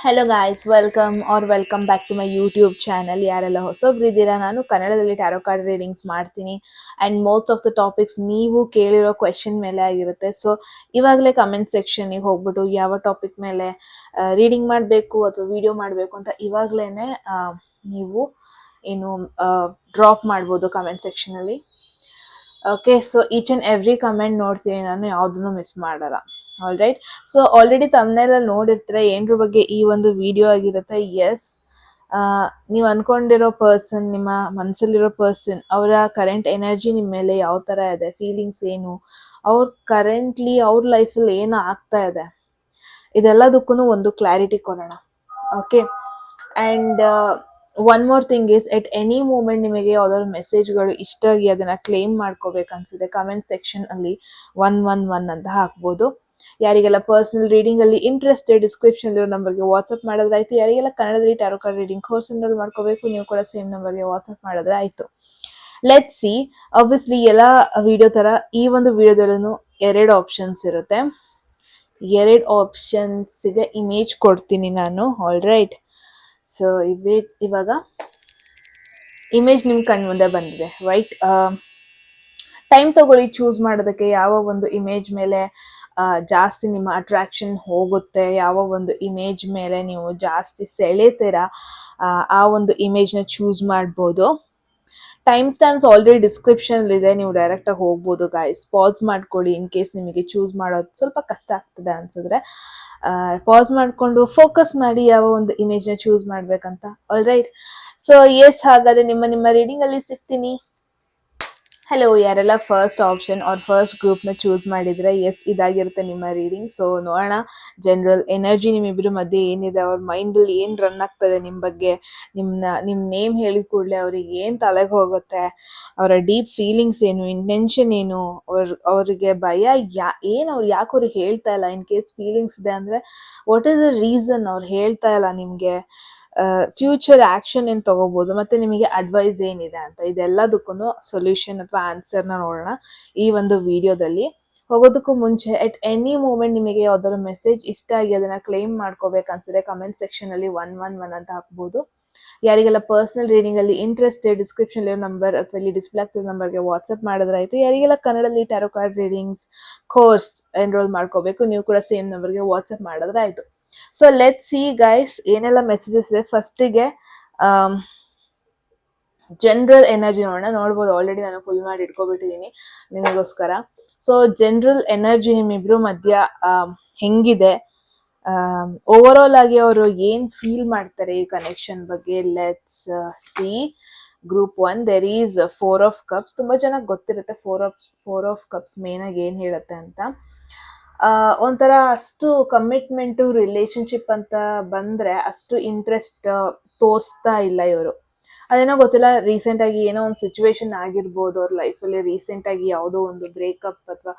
Hello guys, welcome back to my YouTube channel. ಯಾರೆಲ್ಲ ಹೊಸಬ್ರಿದ್ದೀರಾ, ನಾನು ಕನ್ನಡದಲ್ಲಿ ಟ್ಯಾರೋ ಕಾರ್ಡ್ ರೀಡಿಂಗ್ಸ್ ಮಾಡ್ತೀನಿ and most of the topics ನೀವು ಕೇಳಿರೋ ಕ್ವೆಶನ್ ಮೇಲೆ ಆಗಿರುತ್ತೆ. ಸೊ ಇವಾಗಲೇ ಕಮೆಂಟ್ ಸೆಕ್ಷನ್ಗೆ ಹೋಗ್ಬಿಟ್ಟು ಯಾವ ಟಾಪಿಕ್ ಮೇಲೆ ರೀಡಿಂಗ್ ಮಾಡಬೇಕು ಅಥವಾ ವಿಡಿಯೋ ಮಾಡಬೇಕು ಅಂತ ಇವಾಗಲೇ ನೀವು ಏನು ಡ್ರಾಪ್ ಮಾಡ್ಬೋದು ಕಮೆಂಟ್ ಸೆಕ್ಷನಲ್ಲಿ. Okay, so each and every comment ನೋಡ್ತೀನಿ ನಾನು, ಯಾವುದನ್ನು ಮಿಸ್ ಮಾಡಲ್ಲ. ಆಲ್ ರೈಟ್, ಸೊ ಆಲ್ರೆಡಿ ತಮ್ಮನೇಲಲ್ಲಿ ನೋಡಿರ್ತೀರ ಏನ್ರ ಬಗ್ಗೆ ಈ ಒಂದು ವಿಡಿಯೋ ಆಗಿರುತ್ತೆ. ಎಸ್, ನೀವು ಅನ್ಕೊಂಡಿರೋ ಪರ್ಸನ್, ನಿಮ್ಮ ಮನಸ್ಸಲ್ಲಿರೋ ಪರ್ಸನ್, ಅವರ ಕರೆಂಟ್ ಎನರ್ಜಿ ನಿಮ್ಮ ಮೇಲೆ ಯಾವ ಥರ ಇದೆ, ಫೀಲಿಂಗ್ಸ್ ಏನು, ಅವ್ರ ಕರೆಂಟ್ಲಿ ಅವ್ರ ಲೈಫಲ್ಲಿ ಏನು ಆಗ್ತಾ ಇದೆ, ಇದೆಲ್ಲದಕ್ಕೂ ಒಂದು ಕ್ಲಾರಿಟಿ ಕೊಡೋಣ. Okay, and one more thing is, at any moment ನಿಮಗೆ ಯಾವ್ದಾದ್ರು ಮೆಸೇಜ್ಗಳು ಇಷ್ಟ ಆಗಿ ಅದನ್ನು ಕ್ಲೇಮ್ ಮಾಡ್ಕೋಬೇಕನ್ಸಿದೆ, ಕಮೆಂಟ್ ಸೆಕ್ಷನ್ ಅಲ್ಲಿ 111 ಅಂತ ಹಾಕ್ಬೋದು. ಯಾರಿಗೆಲ್ಲ ಪರ್ಸನಲ್ ರೀಡಿಂಗ್ ಅಲ್ಲಿ ಇಂಟ್ರೆಸ್ಟೆಡ್, ಡಿಸ್ಕ್ರಿಪ್ಷನ್ ಇರೋ ನಂಬರ್ಗೆ ವಾಟ್ಸ್ಆಪ್ ಮಾಡೋದಾಯ್ತು. ಯಾರಿಗೆಲ್ಲ ಕನ್ನಡದಲ್ಲಿ tarot card reading course enrol ಮಾಡ್ಕೋಬೇಕು, ನೀವು ಕೂಡ ಸೇಮ್ ನಂಬರ್ಗೆ ವಾಟ್ಸ್ಆಪ್ ಮಾಡಿದ್ರೆ ಆಯ್ತು. ಲೆಟ್ ಸಿ, ಆಬ್ವಿಯಸ್ಲಿ ಎಲ್ಲ ವಿಡಿಯೋ ತರ ಈ ಒಂದು ವಿಡಿಯೋದಲ್ಲೂ 2 ಆಪ್ಷನ್ಸ್ ಇರುತ್ತೆ. 2 ಆಪ್ಷನ್ಸ್ಗೆ ಇಮೇಜ್ ಕೊಡ್ತೀನಿ ನಾನು. ಆಲ್ ರೈಟ್, ಸೊ ಇವಾಗ ಇಮೇಜ್ ನಿಮ್ ಕಣ್ ಮುಂದೆ ಬಂದಿದೆ, ರೈಟ್? ಟೈಮ್ ತಗೊಳ್ಳಿ ಚೂಸ್ ಮಾಡೋದಕ್ಕೆ, ಯಾವ ಒಂದು ಇಮೇಜ್ ಮೇಲೆ ಜಾಸ್ತಿ ನಿಮ್ಮ ಅಟ್ರಾಕ್ಷನ್ ಹೋಗುತ್ತೆ, ಯಾವ ಒಂದು ಇಮೇಜ್ ಮೇಲೆ ನೀವು ಜಾಸ್ತಿ ಸೆಳೆತೀರಾ, ಆ ಒಂದು ಇಮೇಜ್ನ ಚೂಸ್ ಮಾಡ್ಬೋದು. ಟೈಮ್ ಸ್ಟ್ಯಾಂಪ್ಸ್ ಆಲ್ರೆಡಿ ಡಿಸ್ಕ್ರಿಪ್ಷನ್ ಇದೆ, ನೀವು ಡೈರೆಕ್ಟಾಗಿ ಹೋಗ್ಬೋದು. ಗಾಯ್ಸ್, ಪಾಸ್ ಮಾಡ್ಕೊಳ್ಳಿ ಇನ್ ಕೇಸ್ ನಿಮಗೆ ಚೂಸ್ ಮಾಡೋದು ಸ್ವಲ್ಪ ಕಷ್ಟ ಆಗ್ತದೆ ಅನ್ಸಿದ್ರೆ. ಪಾಸ್ ಮಾಡಿಕೊಂಡು ಫೋಕಸ್ ಮಾಡಿ ಯಾವ ಒಂದು ಇಮೇಜ್ನ ಚೂಸ್ ಮಾಡ್ಬೇಕಂತ. ಆಲ್ ರೈಟ್, ಸೊ ಎಸ್, ಹಾಗಾದ್ರೆ ನಿಮ್ಮ ರೀಡಿಂಗ್ ಅಲ್ಲಿ ಸಿಗ್ತೀನಿ. ಹಲೋ, ಯಾರೆಲ್ಲ ಫಸ್ಟ್ ಆಪ್ಷನ್ ಆರ್ ಫಸ್ಟ್ ಗ್ರೂಪ್ನ ಚೂಸ್ ಮಾಡಿದ್ರೆ, ಎಸ್, ಇದಾಗಿರುತ್ತೆ ನಿಮ್ಮ ರೀಡಿಂಗ್. ಸೊ ನೋಡೋಣ ಜನರಲ್ ಎನರ್ಜಿ ನಿಮ್ಮಿಬ್ಬರ ಮಧ್ಯೆ ಏನಿದೆ, ಅವ್ರ ಮೈಂಡಲ್ಲಿ ಏನು ರನ್ ಆಗ್ತದೆ ನಿಮ್ಮ ಬಗ್ಗೆ, ನಿಮ್ಮ ನೇಮ್ ಹೇಳಿದ ಕೂಡಲೇ ಅವ್ರಿಗೆ ಏನು ತಲೆಗೆ ಹೋಗುತ್ತೆ, ಅವರ ಡೀಪ್ ಫೀಲಿಂಗ್ಸ್ ಏನು, ಇಂಟೆನ್ಷನ್ ಏನು, ಅವ್ರಿಗೆ ಭಯ ಏನು, ಅವ್ರು ಯಾಕೆ ಅವ್ರಿಗೆ ಹೇಳ್ತಾ ಇಲ್ಲ. ಇನ್ ಕೇಸ್ ಫೀಲಿಂಗ್ಸ್ ಇದೆ ಅಂದರೆ ವಾಟ್ ಈಸ್ ದ ರೀಸನ್ ಅವ್ರು ಹೇಳ್ತಾ ಇಲ್ಲ ನಿಮಗೆ, ಫ್ಯೂಚರ್ ಆ್ಯಕ್ಷನ್ ಏನು ತಗೋಬೋದು, ಮತ್ತು ನಿಮಗೆ ಅಡ್ವೈಸ್ ಏನಿದೆ ಅಂತ. ಇದೆಲ್ಲದಕ್ಕೂ ಸೊಲ್ಯೂಷನ್ ಅಥವಾ ಆನ್ಸರ್ನ ನೋಡೋಣ ಈ ಒಂದು ವಿಡಿಯೋದಲ್ಲಿ. ಹೋಗೋದಕ್ಕೂ ಮುಂಚೆ, ಎಟ್ ಎನಿ ಮೂಮೆಂಟ್ ನಿಮಗೆ ಯಾವ್ದಾದ್ರು ಮೆಸೇಜ್ ಇಷ್ಟ ಆಗಿ ಅದನ್ನು ಕ್ಲೇಮ್ ಮಾಡ್ಕೋಬೇಕನ್ಸಿದೆ, ಕಮೆಂಟ್ ಸೆಕ್ಷನಲ್ಲಿ 111 ಅಂತ ಹಾಕ್ಬೋದು. ಯಾರಿಗೆಲ್ಲ ಪರ್ಸನಲ್ ರೀಡಿಂಗಲ್ಲಿ ಇಂಟ್ರೆಸ್ಟೆಡ್, ಡಿಸ್ಕ್ರಿಪ್ಷನ್ ನಂಬರ್ ಅಥವಾ ಇಲ್ಲಿ ಡಿಸ್ಪ್ಲೇ ಆಗ್ತಿರೋ ನಂಬರ್ಗೆ ವಾಟ್ಸಪ್ ಮಾಡಿದ್ರಾಯ್ತು. ಯಾರಿಗೆಲ್ಲ ಕನ್ನಡದಲ್ಲಿ tarot card readings course enrol ಮಾಡ್ಕೋಬೇಕು, ನೀವು ಕೂಡ ಸೇಮ್ ನಂಬರ್ಗೆ ವಾಟ್ಸಪ್ ಮಾಡಿದ್ರಾಯ್ತು. ಸೊ ಲೆಟ್ ಸಿ ಗೈಸ್, ಏನೆಲ್ಲ ಮೆಸೇಜಸ್ ಇದೆ. ಫಸ್ಟಿಗೆ ಜನರಲ್ ಎನರ್ಜಿ ನೋಡ್ಬೋದು. ಆಲ್ರೆಡಿ ನಾನು ಫುಲ್ ಮಾಡಿ ಇಟ್ಕೊಬಿಟ್ಟಿದ್ದೀನಿ ನಿಮಗೋಸ್ಕರ. ಸೊ ಜನರಲ್ ಎನರ್ಜಿ ನಿಮ್ಮಿಬ್ರು ಮಧ್ಯ ಹೆಂಗಿದೆ, ಓವರ್ ಆಲ್ ಆಗಿ ಅವರು ಏನ್ ಫೀಲ್ ಮಾಡ್ತಾರೆ ಈ ಕನೆಕ್ಷನ್ ಬಗ್ಗೆ. Let's see group 1. There is 4 of cups. ತುಂಬಾ ಚೆನ್ನಾಗಿ ಗೊತ್ತಿರುತ್ತೆ ಫೋರ್ ಆಫ್ ಕಪ್ಸ್ ಮೇನ್ ಆಗಿ ಏನ್ ಹೇಳುತ್ತೆ ಅಂತ. ಒಂಥರ ಅಷ್ಟು ಕಮಿಟ್ಮೆಂಟು ರಿಲೇಶನ್ಶಿಪ್ ಅಂತ ಬಂದ್ರೆ ಅಷ್ಟು ಇಂಟ್ರೆಸ್ಟ್ ತೋರಿಸ್ತಾ ಇಲ್ಲ ಇವರು. ಅದೇನೋ ಗೊತ್ತಿಲ್ಲ, ರೀಸೆಂಟ್ ಆಗಿ ಏನೋ ಒಂದು ಸಿಚುವೇಶನ್ ಆಗಿರ್ಬೋದು ಅವ್ರ ಲೈಫಲ್ಲಿ. ರೀಸೆಂಟ್ ಆಗಿ ಯಾವುದೋ ಒಂದು ಬ್ರೇಕಪ್ ಅಥವಾ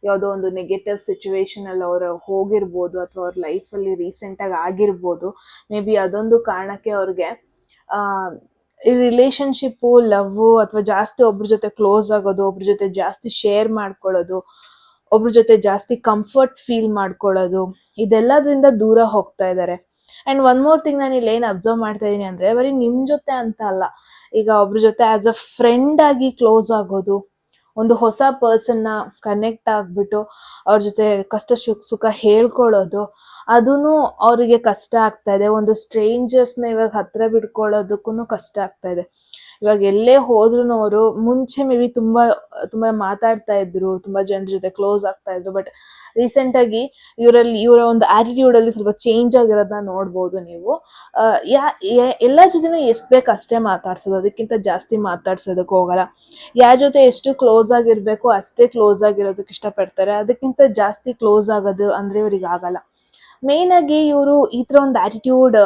ಯಾವುದೋ ಒಂದು ನೆಗೆಟಿವ್ ಸಿಚುವೇಶನ್ ಅಲ್ಲಿ ಅವರು ಹೋಗಿರ್ಬೋದು, ಅಥವಾ ಅವ್ರ ಲೈಫಲ್ಲಿ ರೀಸೆಂಟ್ ಆಗಿ ಆಗಿರ್ಬೋದು. ಮೇ ಬಿ ಅದೊಂದು ಕಾರಣಕ್ಕೆ ಅವ್ರಿಗೆ ಈ ರಿಲೇಶನ್ಶಿಪ್ಪು, ಲವ್ ಅಥವಾ ಜಾಸ್ತಿ ಒಬ್ರ ಜೊತೆ ಕ್ಲೋಸ್ ಆಗೋದು, ಒಬ್ರ ಜೊತೆ ಜಾಸ್ತಿ ಶೇರ್ ಮಾಡ್ಕೊಳ್ಳೋದು, ಒಬ್ರ ಜೊತೆ ಜಾಸ್ತಿ ಕಂಫರ್ಟ್ ಫೀಲ್ ಮಾಡ್ಕೊಳ್ಳೋದು, ಇದೆಲ್ಲದ್ರಿಂದ ದೂರ ಹೋಗ್ತಾ ಇದ್ದಾರೆ. ಆ್ಯಂಡ್ ಒನ್ ಮೋರ್ ಥಿಂಗ್, ನಾನು ಇಲ್ಲಿ ಏನು ಅಬ್ಸರ್ವ್ ಮಾಡ್ತಾ ಇದ್ದೀನಿ ಅಂದರೆ, ಬರೀ ನಿಮ್ಮ ಜೊತೆ ಅಂತ ಅಲ್ಲ, ಈಗ ಒಬ್ರ ಜೊತೆ ಆಸ್ ಅ ಫ್ರೆಂಡ್ ಆಗಿ ಕ್ಲೋಸ್ ಆಗೋದು, ಒಂದು ಹೊಸ ಪರ್ಸನ್ನ ಕನೆಕ್ಟ್ ಆಗಿಬಿಟ್ಟು ಅವ್ರ ಜೊತೆ ಕಷ್ಟ ಸುಖ ಹೇಳ್ಕೊಳ್ಳೋದು, ಅದೂ ಅವರಿಗೆ ಕಷ್ಟ ಆಗ್ತಾ ಇದೆ. ಒಂದು ಸ್ಟ್ರೇಂಜರ್ಸ್ನ ಇವಾಗ ಹತ್ರ ಬಿಡ್ಕೊಳ್ಳೋದಕ್ಕೂ ಕಷ್ಟ ಆಗ್ತಾ ಇದೆ. ಇವಾಗ ಎಲ್ಲೇ ಹೋದ್ರು ಅವರು ಮುಂಚೆ ಮೇ ಬಿ ತುಂಬ ಮಾತಾಡ್ತಾ ಇದ್ರು, ತುಂಬ ಜನರ ಜೊತೆ ಕ್ಲೋಸ್ ಆಗ್ತಾ ಇದ್ರು. ಬಟ್ ರೀಸೆಂಟ್ ಆಗಿ ಇವರ ಒಂದು ಆಟಿಟ್ಯೂಡ್ ಅಲ್ಲಿ ಸ್ವಲ್ಪ ಚೇಂಜ್ ಆಗಿರೋದನ್ನ ನೋಡ್ಬೋದು ನೀವು. ಎಲ್ಲರ ಜೊತೆನೂ ಎಷ್ಟು ಬೇಕು ಅಷ್ಟೇ ಮಾತಾಡ್ಸೋದು, ಅದಕ್ಕಿಂತ ಜಾಸ್ತಿ ಮಾತಾಡ್ಸೋದಕ್ಕೆ ಹೋಗಲ್ಲ. ಯಾರ ಜೊತೆ ಎಷ್ಟು ಕ್ಲೋಸ್ ಆಗಿರ್ಬೇಕು ಅಷ್ಟೇ ಕ್ಲೋಸ್ ಆಗಿರೋದಕ್ಕೆ ಇಷ್ಟಪಡ್ತಾರೆ, ಅದಕ್ಕಿಂತ ಜಾಸ್ತಿ ಕ್ಲೋಸ್ ಆಗೋದು ಅಂದ್ರೆ ಇವ್ರಿಗೆ ಆಗಲ್ಲ. ಮೇನ್ ಆಗಿ ಇವರು ಈ ತರ ಒಂದು ಆಟಿಟ್ಯೂಡ್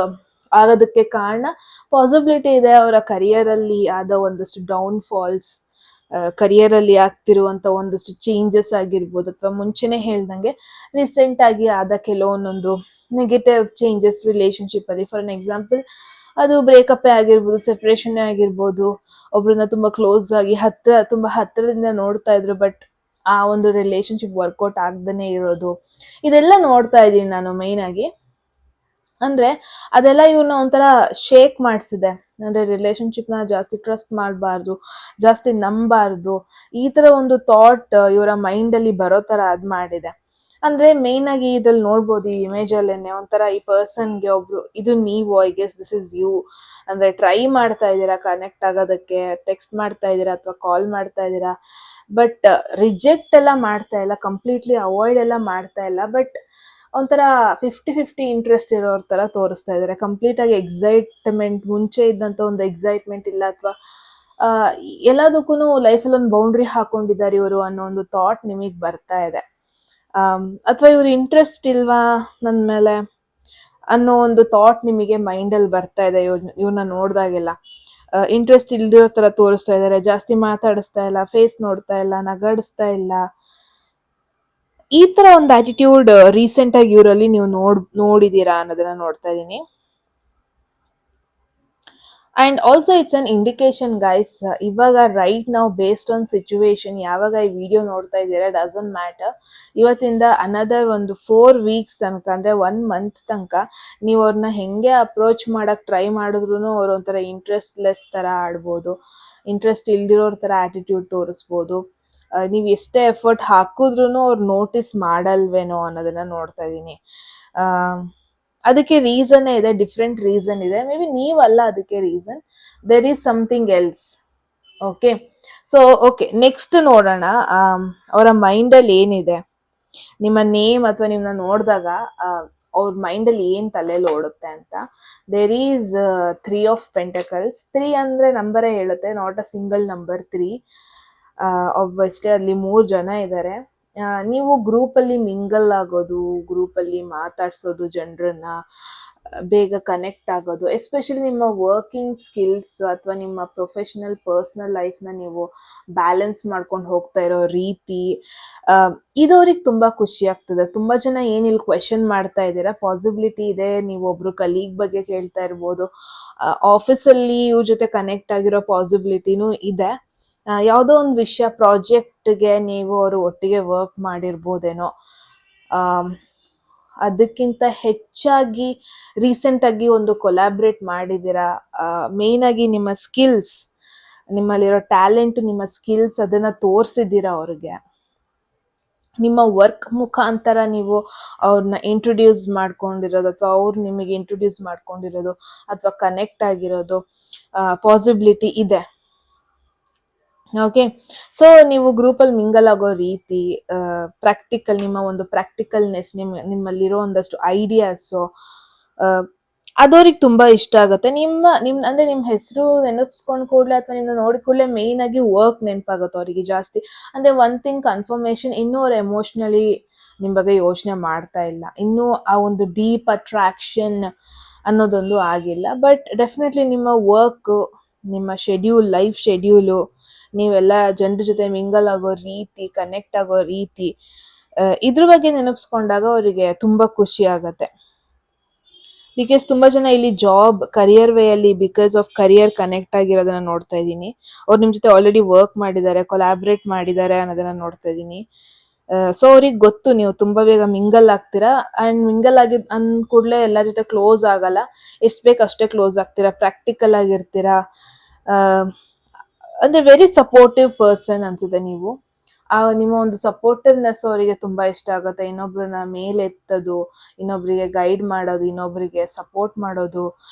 ಆಗೋದಕ್ಕೆ ಕಾರಣ, ಪಾಸಿಬಿಲಿಟಿ ಇದೆ ಅವರ ಕರಿಯರ್ ಅಲ್ಲಿ ಆದ ಒಂದಷ್ಟು ಡೌನ್ ಫಾಲ್ಸ್, ಕರಿಯರ್ ಅಲ್ಲಿ ಆಗ್ತಿರುವಂತ ಒಂದಷ್ಟು ಚೇಂಜಸ್ ಆಗಿರ್ಬೋದು, ಅಥವಾ ಮುಂಚೆನೆ ಹೇಳ್ದಂಗೆ ರೀಸೆಂಟ್ ಆಗಿ ಆದ ಕೆಲವೊಂದೊಂದು ನೆಗೆಟಿವ್ ಚೇಂಜಸ್ ರಿಲೇಶನ್ಶಿಪ್ ಅಲ್ಲಿ. ಫಾರ್ ಎನ್ ಎಕ್ಸಾಂಪಲ್, ಅದು ಬ್ರೇಕಪ್ ಆಗಿರ್ಬೋದು, ಸೆಪರೇಷನ್ ಆಗಿರ್ಬೋದು, ಒಬ್ರನ್ನ ತುಂಬಾ ಕ್ಲೋಸ್ ಆಗಿ ತುಂಬಾ ಹತ್ತಿರದಿಂದ ನೋಡ್ತಾ ಇದ್ರು, ಬಟ್ ಆ ಒಂದು ರಿಲೇಶನ್ಶಿಪ್ ವರ್ಕೌಟ್ ಆಗ್ದೇ ಇರೋದು, ಇದೆಲ್ಲ ನೋಡ್ತಾ ಇದ್ದೀನಿ ನಾನು ಮೇನ್ ಆಗಿ. ಅಂದ್ರೆ ಅದೆಲ್ಲ ಇವ್ರನ್ನ ಒಂಥರ ಶೇಕ್ ಮಾಡಿಸಿದೆ. ಅಂದ್ರೆ ರಿಲೇಶನ್ಶಿಪ್ನ ಜಾಸ್ತಿ ಟ್ರಸ್ಟ್ ಮಾಡಬಾರ್ದು, ಜಾಸ್ತಿ ನಂಬಾರ್ದು, ಈ ತರ ಒಂದು ಥಾಟ್ ಇವರ ಮೈಂಡ್ ಅಲ್ಲಿ ಬರೋ ತರ ಅದ್ ಮಾಡಿದೆ. ಅಂದ್ರೆ ಮೇನ್ ಆಗಿ ಇದ್ರಲ್ಲಿ ನೋಡ್ಬೋದು ಈ ಇಮೇಜ್ ಅಲ್ಲೇನೆ ಒಂಥರ ಈ ಪರ್ಸನ್ಗೆ ಒಬ್ರು ಇದು ನೀವು, I guess this is you, ಅಂದ್ರೆ ಟ್ರೈ ಮಾಡ್ತಾ ಇದ್ದೀರಾ ಕನೆಕ್ಟ್ ಆಗೋದಕ್ಕೆ, ಟೆಕ್ಸ್ಟ್ ಮಾಡ್ತಾ ಇದ್ದೀರಾ ಅಥವಾ ಕಾಲ್ ಮಾಡ್ತಾ ಇದ್ದೀರಾ, ಬಟ್ ರಿಜೆಕ್ಟ್ ಎಲ್ಲ ಮಾಡ್ತಾ ಇಲ್ಲ, ಕಂಪ್ಲೀಟ್ಲಿ ಅವಾಯ್ಡ್ ಎಲ್ಲ ಮಾಡ್ತಾ ಇಲ್ಲ, ಬಟ್ ಒಂಥರ 50-50 ಇಂಟ್ರೆಸ್ಟ್ ಇರೋರ್ ತರ ತೋರಿಸ್ತಾ ಇದ್ದಾರೆ. ಕಂಪ್ಲೀಟ್ ಆಗಿ ಎಕ್ಸೈಟ್ಮೆಂಟ್, ಮುಂಚೆ ಇದ್ದಂತ ಒಂದು ಎಕ್ಸೈಟ್ಮೆಂಟ್ ಇಲ್ಲ, ಅಥವಾ ಎಲ್ಲದಕ್ಕೂ ಲೈಫಲ್ಲಿ ಒಂದು ಬೌಂಡ್ರಿ ಹಾಕೊಂಡಿದ್ದಾರೆ ಇವರು ಅನ್ನೋ ಒಂದು ಥಾಟ್ ನಿಮಗೆ ಬರ್ತಾ ಇದೆ. ಅಥವಾ ಇವ್ರ ಇಂಟ್ರೆಸ್ಟ್ ಇಲ್ವಾ ನನ್ನ ಮೇಲೆ ಅನ್ನೋ ಒಂದು ಥಾಟ್ ನಿಮಗೆ ಮೈಂಡಲ್ಲಿ ಬರ್ತಾ ಇದೆ ಇವ್ರನ್ನ ನೋಡಿದಾಗೆಲ್ಲ. ಇಂಟ್ರೆಸ್ಟ್ ಇಲ್ದಿರೋ ತರ ತೋರಿಸ್ತಾ ಇದ್ದಾರೆ, ಜಾಸ್ತಿ ಮಾತಾಡಿಸ್ತಾ ಇಲ್ಲ, ಫೇಸ್ ನೋಡ್ತಾ ಇಲ್ಲ, ನಗಾಡಿಸ್ತಾ ಇಲ್ಲ. ಈ ತರ ಒಂದು ಆಟಿಟ್ಯೂಡ್ ರೀಸೆಂಟ್ ಆಗಿ ಇವರಲ್ಲಿ ನೀವು ನೋಡಿದೀರಾ ಅನ್ನೋದನ್ನ ನೋಡ್ತಾ ಇದೀನಿ. And also it's an indication guys, ಇವಾಗ ರೈಟ್ ನಾವು ಬೇಸ್ಡ್ ಆನ್ ಸಿಚುವೇಶನ್ ಯಾವಾಗ ಈ ವಿಡಿಯೋ ನೋಡ್ತಾ ಇದ್ದೀರಾ ಡಸಂಟ್ ಮ್ಯಾಟರ್, ಇವತ್ತಿಂದ ಅನದರ್ ಒಂದು 4 weeks ತನಕ, ಅಂದ್ರೆ 1 month ತನಕ ನೀವು ಅವ್ರನ್ನ ಹೆಂಗೆ ಅಪ್ರೋಚ್ ಮಾಡಕ್ ಟ್ರೈ ಮಾಡಿದ್ರು ಅವ್ರ ಒಂಥರ ಇಂಟ್ರೆಸ್ಟ್ಲೆಸ್ ತರ ಆಡ್ಬೋದು, ಇಂಟ್ರೆಸ್ಟ್ ಇಲ್ದಿರೋರ್ ತರ ಆಟಿಟ್ಯೂಡ್ ತೋರಿಸ್ಬೋದು. ನೀವು ಎಷ್ಟೇ ಎಫರ್ಟ್ ಹಾಕಿದ್ರು ಅವ್ರು ನೋಟಿಸ್ ಮಾಡಲ್ವೇನೋ ಅನ್ನೋದನ್ನ ನೋಡ್ತಾ ಇದ್ದೀನಿ. ಅದಕ್ಕೆ ರೀಸನ್ ಇದೆ, ಡಿಫ್ರೆಂಟ್ ರೀಸನ್ ಇದೆ. ಮೇ ಬಿ ನೀವಲ್ಲ ಅದಕ್ಕೆ reason, there is something else. Okay, so okay, next ನೋಡೋಣ ಅವರ ಮೈಂಡಲ್ಲಿ ಏನಿದೆ. ನಿಮ್ಮ ನೇಮ್ ಅಥವಾ ನಿಮ್ಮನ್ನ ನೋಡಿದಾಗ ಅವ್ರ ಮೈಂಡಲ್ಲಿ ಏನು ತಲೆಯಲ್ಲಿ ಓಡುತ್ತೆ ಅಂತ. There is 3 of Pentacles. 3 ಅಂದರೆ ನಂಬರೇ ಹೇಳುತ್ತೆ, ನಾಟ್ ಅ ಸಿಂಗಲ್ ನಂಬರ್ 3. ಒಬ್ಬಷ್ಟೇ ಅಲ್ಲಿ 3 ಜನ ಇದ್ದಾರೆ. ನೀವು ಗ್ರೂಪಲ್ಲಿ ಮಿಂಗಲ್ ಆಗೋದು, ಗ್ರೂಪಲ್ಲಿ ಮಾತಾಡ್ಸೋದು, ಜನರನ್ನ ಬೇಗ ಕನೆಕ್ಟ್ ಆಗೋದು, ಎಸ್ಪೆಷಲಿ ನಿಮ್ಮ ವರ್ಕಿಂಗ್ ಸ್ಕಿಲ್ಸ್ ಅಥವಾ ನಿಮ್ಮ ಪ್ರೊಫೆಷನಲ್ ಪರ್ಸ್ನಲ್ ಲೈಫ್ನ ನೀವು ಬ್ಯಾಲೆನ್ಸ್ ಮಾಡ್ಕೊಂಡು ಹೋಗ್ತಾ ಇರೋ ರೀತಿ, ಇದು ಅವ್ರಿಗೆ ತುಂಬ ಖುಷಿ ಆಗ್ತದೆ. ತುಂಬ ಜನ ಏನಿಲ್ಲ ಕ್ವೆಶನ್ ಮಾಡ್ತಾ ಇದ್ದೀರಾ, ಪಾಸಿಬಿಲಿಟಿ ಇದೆ ನೀವು ಒಬ್ರು ಕಲೀಗ್ ಬಗ್ಗೆ ಕೇಳ್ತಾ ಇರ್ಬೋದು, ಆಫೀಸಲ್ಲಿ ಇವ್ರ ಜೊತೆ ಕನೆಕ್ಟ್ ಆಗಿರೋ ಪಾಸಿಬಿಲಿಟಿನೂ ಇದೆ. ಯಾವುದೋ ಒಂದು ವಿಷಯ ಪ್ರಾಜೆಕ್ಟ್ಗೆ ನೀವು ಅವರು ಒಟ್ಟಿಗೆ ವರ್ಕ್ ಮಾಡಿರ್ಬೋದೇನೋ. ಅದಕ್ಕಿಂತ ಹೆಚ್ಚಾಗಿ ರೀಸೆಂಟಾಗಿ ಒಂದು ಕೊಲಾಬ್ರೇಟ್ ಮಾಡಿದ್ದೀರಾ. ಮೇನ್ ಆಗಿ ನಿಮ್ಮ ಸ್ಕಿಲ್ಸ್, ನಿಮ್ಮಲ್ಲಿರೋ ಟ್ಯಾಲೆಂಟ್, ನಿಮ್ಮ ಸ್ಕಿಲ್ಸ್ ಅದನ್ನು ತೋರಿಸಿದ್ದೀರಾ ಅವ್ರಿಗೆ. ನಿಮ್ಮ ವರ್ಕ್ ಮುಖಾಂತರ ನೀವು ಅವ್ರನ್ನ ಇಂಟ್ರೊಡ್ಯೂಸ್ ಮಾಡ್ಕೊಂಡಿರೋದು, ಅಥವಾ ಅವ್ರು ನಿಮಗೆ ಇಂಟ್ರೊಡ್ಯೂಸ್ ಮಾಡ್ಕೊಂಡಿರೋದು, ಅಥವಾ ಕನೆಕ್ಟ್ ಆಗಿರೋದು ಪಾಸಿಬಿಲಿಟಿ ಇದೆ. ಓಕೆ, ಸೊ ನೀವು ಗ್ರೂಪಲ್ಲಿ ಮಿಂಗಲ್ ಆಗೋ ರೀತಿ, ಪ್ರಾಕ್ಟಿಕಲ್, ನಿಮ್ಮ ಒಂದು ಪ್ರಾಕ್ಟಿಕಲ್ನೆಸ್, ನಿಮ್ಮಲ್ಲಿರೋ ಒಂದಷ್ಟು ಐಡಿಯಾಸು, ಅದವ್ರಿಗೆ ತುಂಬ ಇಷ್ಟ ಆಗುತ್ತೆ. ಅಂದರೆ ನಿಮ್ಮ ಹೆಸರು ನೆನಪಿಸ್ಕೊಂಡು ಕೂಡಲೇ ಅಥವಾ ನಿಮ್ಮನ್ನ ನೋಡಿದ ಕೂಡಲೇ ಮೇಯ್ನ್ ಆಗಿ ವರ್ಕ್ ನೆನಪಾಗುತ್ತೆ ಅವರಿಗೆ ಜಾಸ್ತಿ. ಅಂದರೆ ಒನ್ ಥಿಂಗ್ ಕನ್ಫರ್ಮೇಷನ್, ಇನ್ನೂ ಅವ್ರು ಎಮೋಷ್ನಲಿ ನಿಮ್ಮ ಬಗ್ಗೆ ಯೋಚನೆ ಮಾಡ್ತಾ ಇಲ್ಲ, ಇನ್ನೂ ಆ ಒಂದು ಡೀಪ್ ಅಟ್ರಾಕ್ಷನ್ ಅನ್ನೋದೊಂದು ಆಗಿಲ್ಲ. ಬಟ್ ಡೆಫಿನೆಟ್ಲಿ ನಿಮ್ಮ ವರ್ಕ್, ನಿಮ್ಮ ಶೆಡ್ಯೂಲ್, ಲೈಫ್ ಶೆಡ್ಯೂಲು, ನೀವೆಲ್ಲ ಜನರ ಜೊತೆ ಮಿಂಗಲ್ ಆಗೋ ರೀತಿ, ಕನೆಕ್ಟ್ ಆಗೋ ರೀತಿ, ಇದ್ರ ಬಗ್ಗೆ ನೆನಪಿಸ್ಕೊಂಡಾಗ ಅವರಿಗೆ ತುಂಬ ಖುಷಿ ಆಗತ್ತೆ. ಬಿಕಾಸ್ ತುಂಬ ಜನ ಇಲ್ಲಿ ಜಾಬ್, ಕರಿಯರ್ ವೇಯಲ್ಲಿ ಬಿಕಾಸ್ ಆಫ್ ಕರಿಯರ್ ಕನೆಕ್ಟ್ ಆಗಿರೋದನ್ನ ನೋಡ್ತಾ ಇದ್ದೀನಿ. ಅವ್ರು ನಿಮ್ಮ ಜೊತೆ ಆಲ್ರೆಡಿ ವರ್ಕ್ ಮಾಡಿದ್ದಾರೆ, ಕೊಲಾಬ್ರೇಟ್ ಮಾಡಿದ್ದಾರೆ ಅನ್ನೋದನ್ನ ನೋಡ್ತಾ ಇದ್ದೀನಿ. ಸೊ ಅವ್ರಿಗೆ ಗೊತ್ತು ನೀವು ತುಂಬ ಬೇಗ ಮಿಂಗಲ್ ಆಗ್ತೀರಾ. ಆ್ಯಂಡ್ ಮಿಂಗಲ್ ಆಗಿದ್ ಕೂಡಲೇ ಎಲ್ಲ ಜೊತೆ ಕ್ಲೋಸ್ ಆಗಲ್ಲ, ಎಷ್ಟು ಬೇಕು ಅಷ್ಟೇ ಕ್ಲೋಸ್ ಆಗ್ತೀರಾ, ಪ್ರಾಕ್ಟಿಕಲ್ ಆಗಿರ್ತೀರಾ. ಅಂದರೆ ವೆರಿ ಸಪೋರ್ಟಿವ್ ಪರ್ಸನ್ ಅನ್ಸುತ್ತೆ ನೀವು. ನಿಮ್ಮ ಒಂದು ಸಪೋರ್ಟಿವ್ನೆಸ್ ಅವರಿಗೆ ತುಂಬ ಇಷ್ಟ ಆಗುತ್ತೆ. ಇನ್ನೊಬ್ರನ್ನ ಮೇಲೆತ್ತೋದು, ಇನ್ನೊಬ್ರಿಗೆ ಗೈಡ್ ಮಾಡೋದು, ಇನ್ನೊಬ್ರಿಗೆ ಸಪೋರ್ಟ್ ಮಾಡೋದು.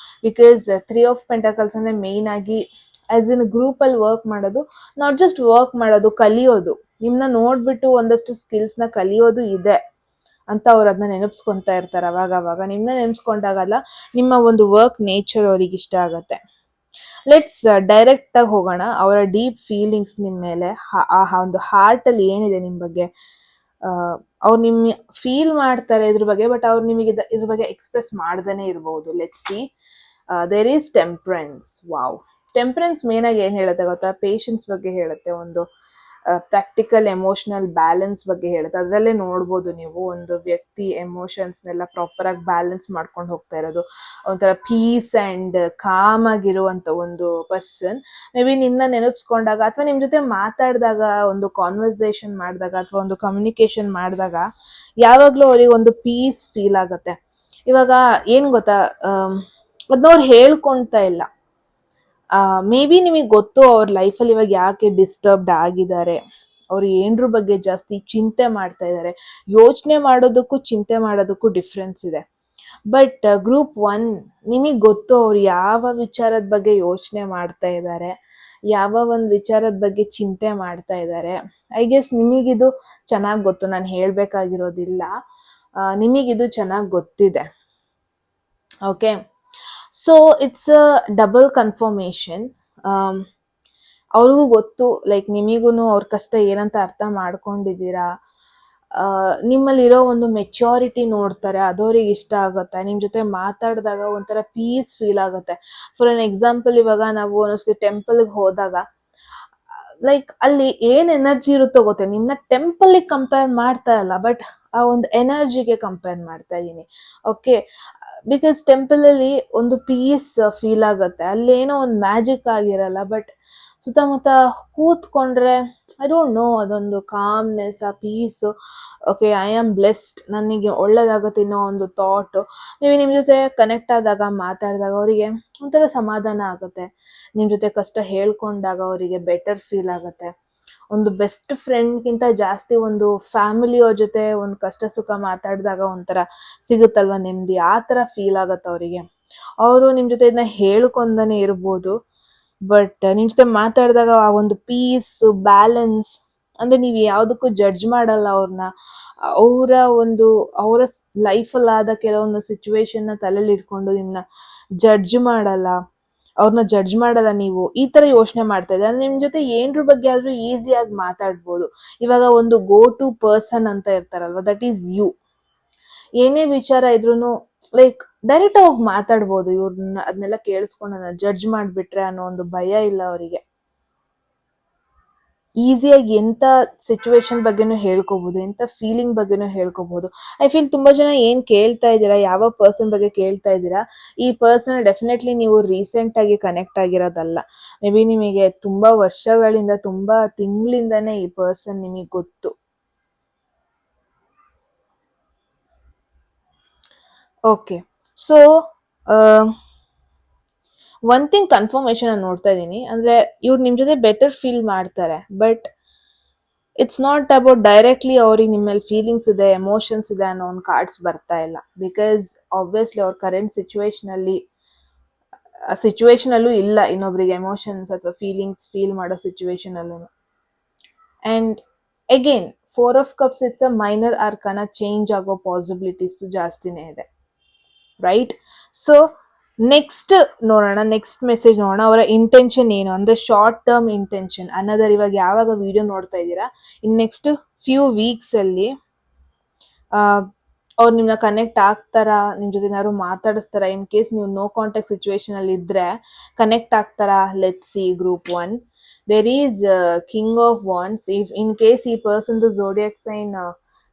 ಬಿಕಾಸ್ 3 of Pentacles ಅಂದರೆ ಮೇಯ್ನ್ ಆಗಿ ಆ್ಯಸ್ ಇನ್ ಗ್ರೂಪಲ್ಲಿ ವರ್ಕ್ ಮಾಡೋದು, ನಾಟ್ ಜಸ್ಟ್ ವರ್ಕ್ ಮಾಡೋದು, ಕಲಿಯೋದು. ನಿಮ್ಮನ್ನ ನೋಡಿಬಿಟ್ಟು ಒಂದಷ್ಟು ಸ್ಕಿಲ್ಸ್ನ ಕಲಿಯೋದು ಇದೆ ಅಂತ ಅವ್ರು ಅದನ್ನ ನೆನಪಿಸ್ಕೊತಾ ಇರ್ತಾರೆ ಅವಾಗ. ನಿಮ್ಮನ್ನ ನೆನೆಸ್ಕೊಂಡಾಗಲ್ಲ, ನಿಮ್ಮ ಒಂದು ವರ್ಕ್ ನೇಚರ್ ಅವ್ರಿಗೆ ಇಷ್ಟ ಆಗುತ್ತೆ. ಲೆಟ್ಸ್ ಡೈರೆಕ್ಟಾಗಿ ಹೋಗೋಣ ಅವರ ಡೀಪ್ ಫೀಲಿಂಗ್ಸ್ ನಿಮ್ಮ ಮೇಲೆ. ಆ ಒಂದು ಹಾರ್ಟಲ್ಲಿ ಏನಿದೆ ನಿಮ್ಮ ಬಗ್ಗೆ, ಅವ್ರು ನಿಮ್ಮ ಫೀಲ್ ಮಾಡ್ತಾರೆ ಇದ್ರ ಬಗ್ಗೆ, ಬಟ್ ಅವ್ರು ನಿಮಗೆ ಇದ್ರ ಬಗ್ಗೆ ಎಕ್ಸ್ಪ್ರೆಸ್ ಮಾಡ್ದೇ ಇರ್ಬೋದು. Let's see. There is temperance. Wow, temperance ಮೇನಾಗಿ ಏನು ಹೇಳುತ್ತೆ ಗೊತ್ತಾ? ಪೇಷನ್ಸ್ ಬಗ್ಗೆ ಹೇಳುತ್ತೆ, ಒಂದು ಪ್ರಾಕ್ಟಿಕಲ್ ಎಮೋಷನಲ್ ಬ್ಯಾಲೆನ್ಸ್ ಬಗ್ಗೆ ಹೇಳುತ್ತೆ. ಅದರಲ್ಲೇ ನೋಡ್ಬೋದು ನೀವು ಒಂದು ವ್ಯಕ್ತಿ ಎಮೋಷನ್ಸ್ನೆಲ್ಲ ಪ್ರಾಪರಾಗಿ ಬ್ಯಾಲೆನ್ಸ್ ಮಾಡ್ಕೊಂಡು ಹೋಗ್ತಾ ಇರೋದು, ಒಂಥರ ಪೀಸ್ ಆ್ಯಂಡ್ ಕಾಮ್ ಆಗಿರುವಂಥ ಒಂದು ಪರ್ಸನ್. ಮೇ ಬಿ ನಿನ್ನ ನೆನಪಿಸ್ಕೊಂಡಾಗ ಅಥವಾ ನಿಮ್ಮ ಜೊತೆ ಮಾತಾಡಿದಾಗ, ಒಂದು ಕಾನ್ವರ್ಸೇಷನ್ ಮಾಡಿದಾಗ ಅಥವಾ ಒಂದು ಕಮ್ಯುನಿಕೇಷನ್ ಮಾಡಿದಾಗ ಯಾವಾಗಲೂ ಅವ್ರಿಗೆ ಒಂದು ಪೀಸ್ ಫೀಲ್ ಆಗುತ್ತೆ. ಇವಾಗ ಏನ್ ಗೊತ್ತಾ, ಅದನ್ನ ಅವ್ರು ಹೇಳ್ಕೊಂತ ಇಲ್ಲ. ಮೇ ಬಿ ನಿಮಗೆ ಗೊತ್ತು ಅವ್ರ ಲೈಫಲ್ಲಿ ಇವಾಗ ಯಾಕೆ ಡಿಸ್ಟರ್ಬ್ಡ್ ಆಗಿದ್ದಾರೆ, ಅವ್ರು ಏನ್ರ ಬಗ್ಗೆ ಜಾಸ್ತಿ ಚಿಂತೆ ಮಾಡ್ತಾ ಇದ್ದಾರೆ. ಯೋಚನೆ ಮಾಡೋದಕ್ಕೂ ಚಿಂತೆ ಮಾಡೋದಕ್ಕೂ ಡಿಫ್ರೆನ್ಸ್ ಇದೆ. ಬಟ್ ಗ್ರೂಪ್ 1 ನಿಮಗೆ ಗೊತ್ತು ಅವ್ರು ಯಾವ ವಿಚಾರದ ಬಗ್ಗೆ ಯೋಚನೆ ಮಾಡ್ತಾ ಇದ್ದಾರೆ, ಯಾವ ಒಂದು ವಿಚಾರದ ಬಗ್ಗೆ ಚಿಂತೆ ಮಾಡ್ತಾ ಇದ್ದಾರೆ. ಐ ಗೆಸ್ ನಿಮಗಿದು ಚೆನ್ನಾಗಿ ಗೊತ್ತು, ನಾನು ಹೇಳಬೇಕಾಗಿರೋದಿಲ್ಲ, ನಿಮಗಿದು ಚೆನ್ನಾಗಿ ಗೊತ್ತಿದೆ. Okay, so it's a double confirmation. ಅವ್ರಿಗೂ ಗೊತ್ತು, ಲೈಕ್ ನಿಮಗೂ ಅವ್ರ ಕಷ್ಟ ಏನಂತ ಅರ್ಥ ಮಾಡ್ಕೊಂಡಿದ್ದೀರಾ. ನಿಮ್ಮಲ್ಲಿರೋ ಒಂದು ಮೆಚ್ಯೂರಿಟಿ ನೋಡ್ತಾರೆ, ಅದವ್ರಿಗೆ ಇಷ್ಟ ಆಗುತ್ತೆ. ನಿಮ್ಮ ಜೊತೆ ಮಾತಾಡಿದಾಗ ಒಂಥರ ಪೀಸ್ ಫೀಲ್ ಆಗುತ್ತೆ. ಫಾರ್ ಅನ್ ಎಕ್ಸಾಂಪಲ್, ಇವಾಗ ನಾವು ಒಂದೊಂದ್ಸತಿ ಟೆಂಪಲ್ಗೆ ಹೋದಾಗ ಲೈಕ್ ಅಲ್ಲಿ ಏನ್ ಎನರ್ಜಿ ಇರುತ್ತೋ ಗೊತ್ತೆ, ನಿಮ್ನ ಟೆಂಪಲ್ಗೆ ಕಂಪೇರ್ ಮಾಡ್ತಾ ಇಲ್ಲ, ಬಟ್ ಆ ಒಂದು ಎನರ್ಜಿಗೆ ಕಂಪೇರ್ ಮಾಡ್ತಾ ಇದ್ದೀನಿ. ಓಕೆ, ಬಿಕಾಸ್ ಟೆಂಪಲ್ ಅಲ್ಲಿ ಒಂದು ಪೀಸ್ ಫೀಲ್ ಆಗುತ್ತೆ, ಅಲ್ಲೇನೋ ಒಂದು ಮ್ಯಾಜಿಕ್ ಆಗಿರಲ್ಲ, ಬಟ್ ಸುತ್ತಮುತ್ತ ಕೂತ್ಕೊಂಡ್ರೆ ಐ ಡೋಂಟ್ ನೋ, ಅದೊಂದು ಕಾಮ್ನೆಸ್, ಆ piece. Okay, I am blessed, ನನಗೆ ಒಳ್ಳೇದಾಗುತ್ತೆ ಅನ್ನೋ ಒಂದು ಥಾಟು. ನೀವು ನಿಮ್ಮ ಜೊತೆ ಕನೆಕ್ಟ್ ಆದಾಗ, ಮಾತಾಡಿದಾಗ ಅವರಿಗೆ ಒಂಥರ ಸಮಾಧಾನ ಆಗುತ್ತೆ. ನಿಮ್ಮ ಜೊತೆ ಕಷ್ಟ ಹೇಳ್ಕೊಂಡಾಗ ಅವರಿಗೆ ಬೆಟರ್ ಫೀಲ್ ಆಗುತ್ತೆ. ಒಂದು ಬೆಸ್ಟ್ ಫ್ರೆಂಡ್ಗಿಂತ ಜಾಸ್ತಿ ಒಂದು ಫ್ಯಾಮಿಲಿಯವ್ರ ಜೊತೆ ಒಂದು ಕಷ್ಟ ಸುಖ ಮಾತಾಡಿದಾಗ ಒಂಥರ ಸಿಗುತ್ತಲ್ವ ನೆಮ್ಮದಿ, ಆ ಥರ ಫೀಲ್ ಆಗುತ್ತೆ ಅವರಿಗೆ. ಅವರು ನಿಮ್ಮ ಜೊತೆ ಇದನ್ನ ಹೇಳ್ಕೊಂಡೇ ಇರ್ಬೋದು, ಬಟ್ ನಿಮ್ಮ ಜೊತೆ ಮಾತಾಡಿದಾಗ ಆ ಒಂದು ಪೀಸ್, ಬ್ಯಾಲೆನ್ಸ್, ಅಂದರೆ ನೀವು ಯಾವುದಕ್ಕೂ ಜಡ್ಜ್ ಮಾಡಲ್ಲ ಅವ್ರನ್ನ. ಅವರ ಲೈಫಲ್ಲಾದ ಕೆಲವೊಂದು ಸಿಚುವೇಶನ್ನ ತಲೆಯಲ್ಲಿ ಇಟ್ಕೊಂಡು ನಿಮ್ಮನ್ನ ಜಡ್ಜ್ ಮಾಡಲ್ಲ, ಅವ್ರನ್ನ ಜಡ್ಜ್ ಮಾಡಲ್ಲ. ನೀವು ಈ ಥರ ಯೋಚನೆ ಮಾಡ್ತಾ ಇದ್ದಾರೆ, ನಿಮ್ಮ ಜೊತೆ ಏನ್ರ ಬಗ್ಗೆ ಆದರೂ ಈಸಿಯಾಗಿ ಮಾತಾಡ್ಬೋದು. ಇವಾಗ ಒಂದು ಗೋ ಟು ಪರ್ಸನ್ ಅಂತ ಇರ್ತಾರಲ್ವ, ದಟ್ ಈಸ್ ಯು. ಏನೇ ವಿಚಾರ ಇದ್ರೂ ಲೈಕ್ ಡೈರೆಕ್ಟ್ ಹೋಗಿ ಮಾತಾಡ್ಬೋದು. ಇವ್ರನ್ನ ಅದನ್ನೆಲ್ಲ ಕೇಳಿಸ್ಕೊಂಡು ಜಡ್ಜ್ ಮಾಡಿಬಿಟ್ರೆ ಅನ್ನೋ ಒಂದು ಭಯ ಇಲ್ಲ ಅವರಿಗೆ. ಈಸಿಯಾಗಿ ಎಂಥ ಸಿಚುವೇಶನ್ ಬಗ್ಗೆನೂ ಹೇಳ್ಕೊಬೋದು, ಎಂಥ ಫೀಲಿಂಗ್ ಬಗ್ಗೆನೂ ಹೇಳ್ಕೊಬೋದು. ಐ ಫೀಲ್ ತುಂಬ ಜನ ಏನು ಕೇಳ್ತಾ ಇದ್ದೀರಾ, ಯಾವ ಪರ್ಸನ್ ಬಗ್ಗೆ ಕೇಳ್ತಾ ಇದ್ದೀರಾ, ಈ ಪರ್ಸನ್ ಡೆಫಿನೆಟ್ಲಿ ನೀವು ರೀಸೆಂಟಾಗಿ ಕನೆಕ್ಟ್ ಆಗಿರೋದಲ್ಲ. ಮೇ ಬಿ ನಿಮಗೆ ತುಂಬ ವರ್ಷಗಳಿಂದ, ತುಂಬ ತಿಂಗಳಿಂದನೇ ಈ ಪರ್ಸನ್ ನಿಮಗೆ ಗೊತ್ತು. Okay, so one thing confirmation ನಾನು ನೋಡ್ತಾ ಇದ್ದೀನಿ, ಅಂದರೆ ಇವ್ರು ನಿಮ್ಮ ಜೊತೆ ಬೆಟರ್ ಫೀಲ್ ಮಾಡ್ತಾರೆ, but it's not about directly ಅವ್ರಿಗೆ ನಿಮ್ಮ ಮೇಲೆ ಫೀಲಿಂಗ್ಸ್ ಇದೆ, ಎಮೋಷನ್ಸ್ ಇದೆ ಅನ್ನೋ ಒಂದು ಕಾರ್ಡ್ಸ್ ಬರ್ತಾ ಇಲ್ಲ. ಬಿಕಾಸ್ ಆಬ್ವಿಯಸ್ಲಿ ಅವ್ರ ಕರೆಂಟ್ ಸಿಚುವೇಶನಲ್ಲೂ ಇಲ್ಲ ಇನ್ನೊಬ್ರಿಗೆ ಎಮೋಷನ್ಸ್ ಅಥವಾ ಫೀಲಿಂಗ್ಸ್ ಫೀಲ್ ಮಾಡೋ ಸಿಚುವೇಶನಲ್ಲೂ. And again 4 of cups it's a minor arcana, change ಆಗೋ ಪಾಸಿಬಿಲಿಟೀಸ್ ಜಾಸ್ತಿನೇ ಇದೆ, ರೈಟ್? ಸೊ ನೆಕ್ಸ್ಟ್ ನೋಡೋಣ, ನೆಕ್ಸ್ಟ್ ಮೆಸೇಜ್ ನೋಡೋಣ. ಅವರ ಇಂಟೆನ್ಷನ್ ಏನು ಅಂದರೆ ಶಾರ್ಟ್ ಟರ್ಮ್ ಇಂಟೆನ್ಷನ್. ಅನ್ನೋದರ ಇವಾಗ ಯಾವಾಗ ವಿಡಿಯೋ ನೋಡ್ತಾ ಇದ್ದೀರಾ, ಇನ್ ನೆಕ್ಸ್ಟ್ ಫ್ಯೂ ವೀಕ್ಸಲ್ಲಿ ಅವ್ರು ನಿಮ್ಮನ್ನ ಕನೆಕ್ಟ್ ಆಗ್ತಾರಾ, ನಿಮ್ಮ ಜೊತೆ ಏನಾದ್ರು ಮಾತಾಡಿಸ್ತಾರಾ? ಇನ್ ಕೇಸ್ ನೀವು ನೋ ಕಾಂಟ್ಯಾಕ್ಟ್ ಸಿಚುವೇಶನಲ್ಲಿ ಇದ್ದರೆ ಕನೆಕ್ಟ್ ಆಗ್ತಾರಾ? Let's see. Group 1, there is king of wands. In case ಈ ಪರ್ಸನ್ದು ಝೋಡಿಯಾಕ್ ಸೈನ್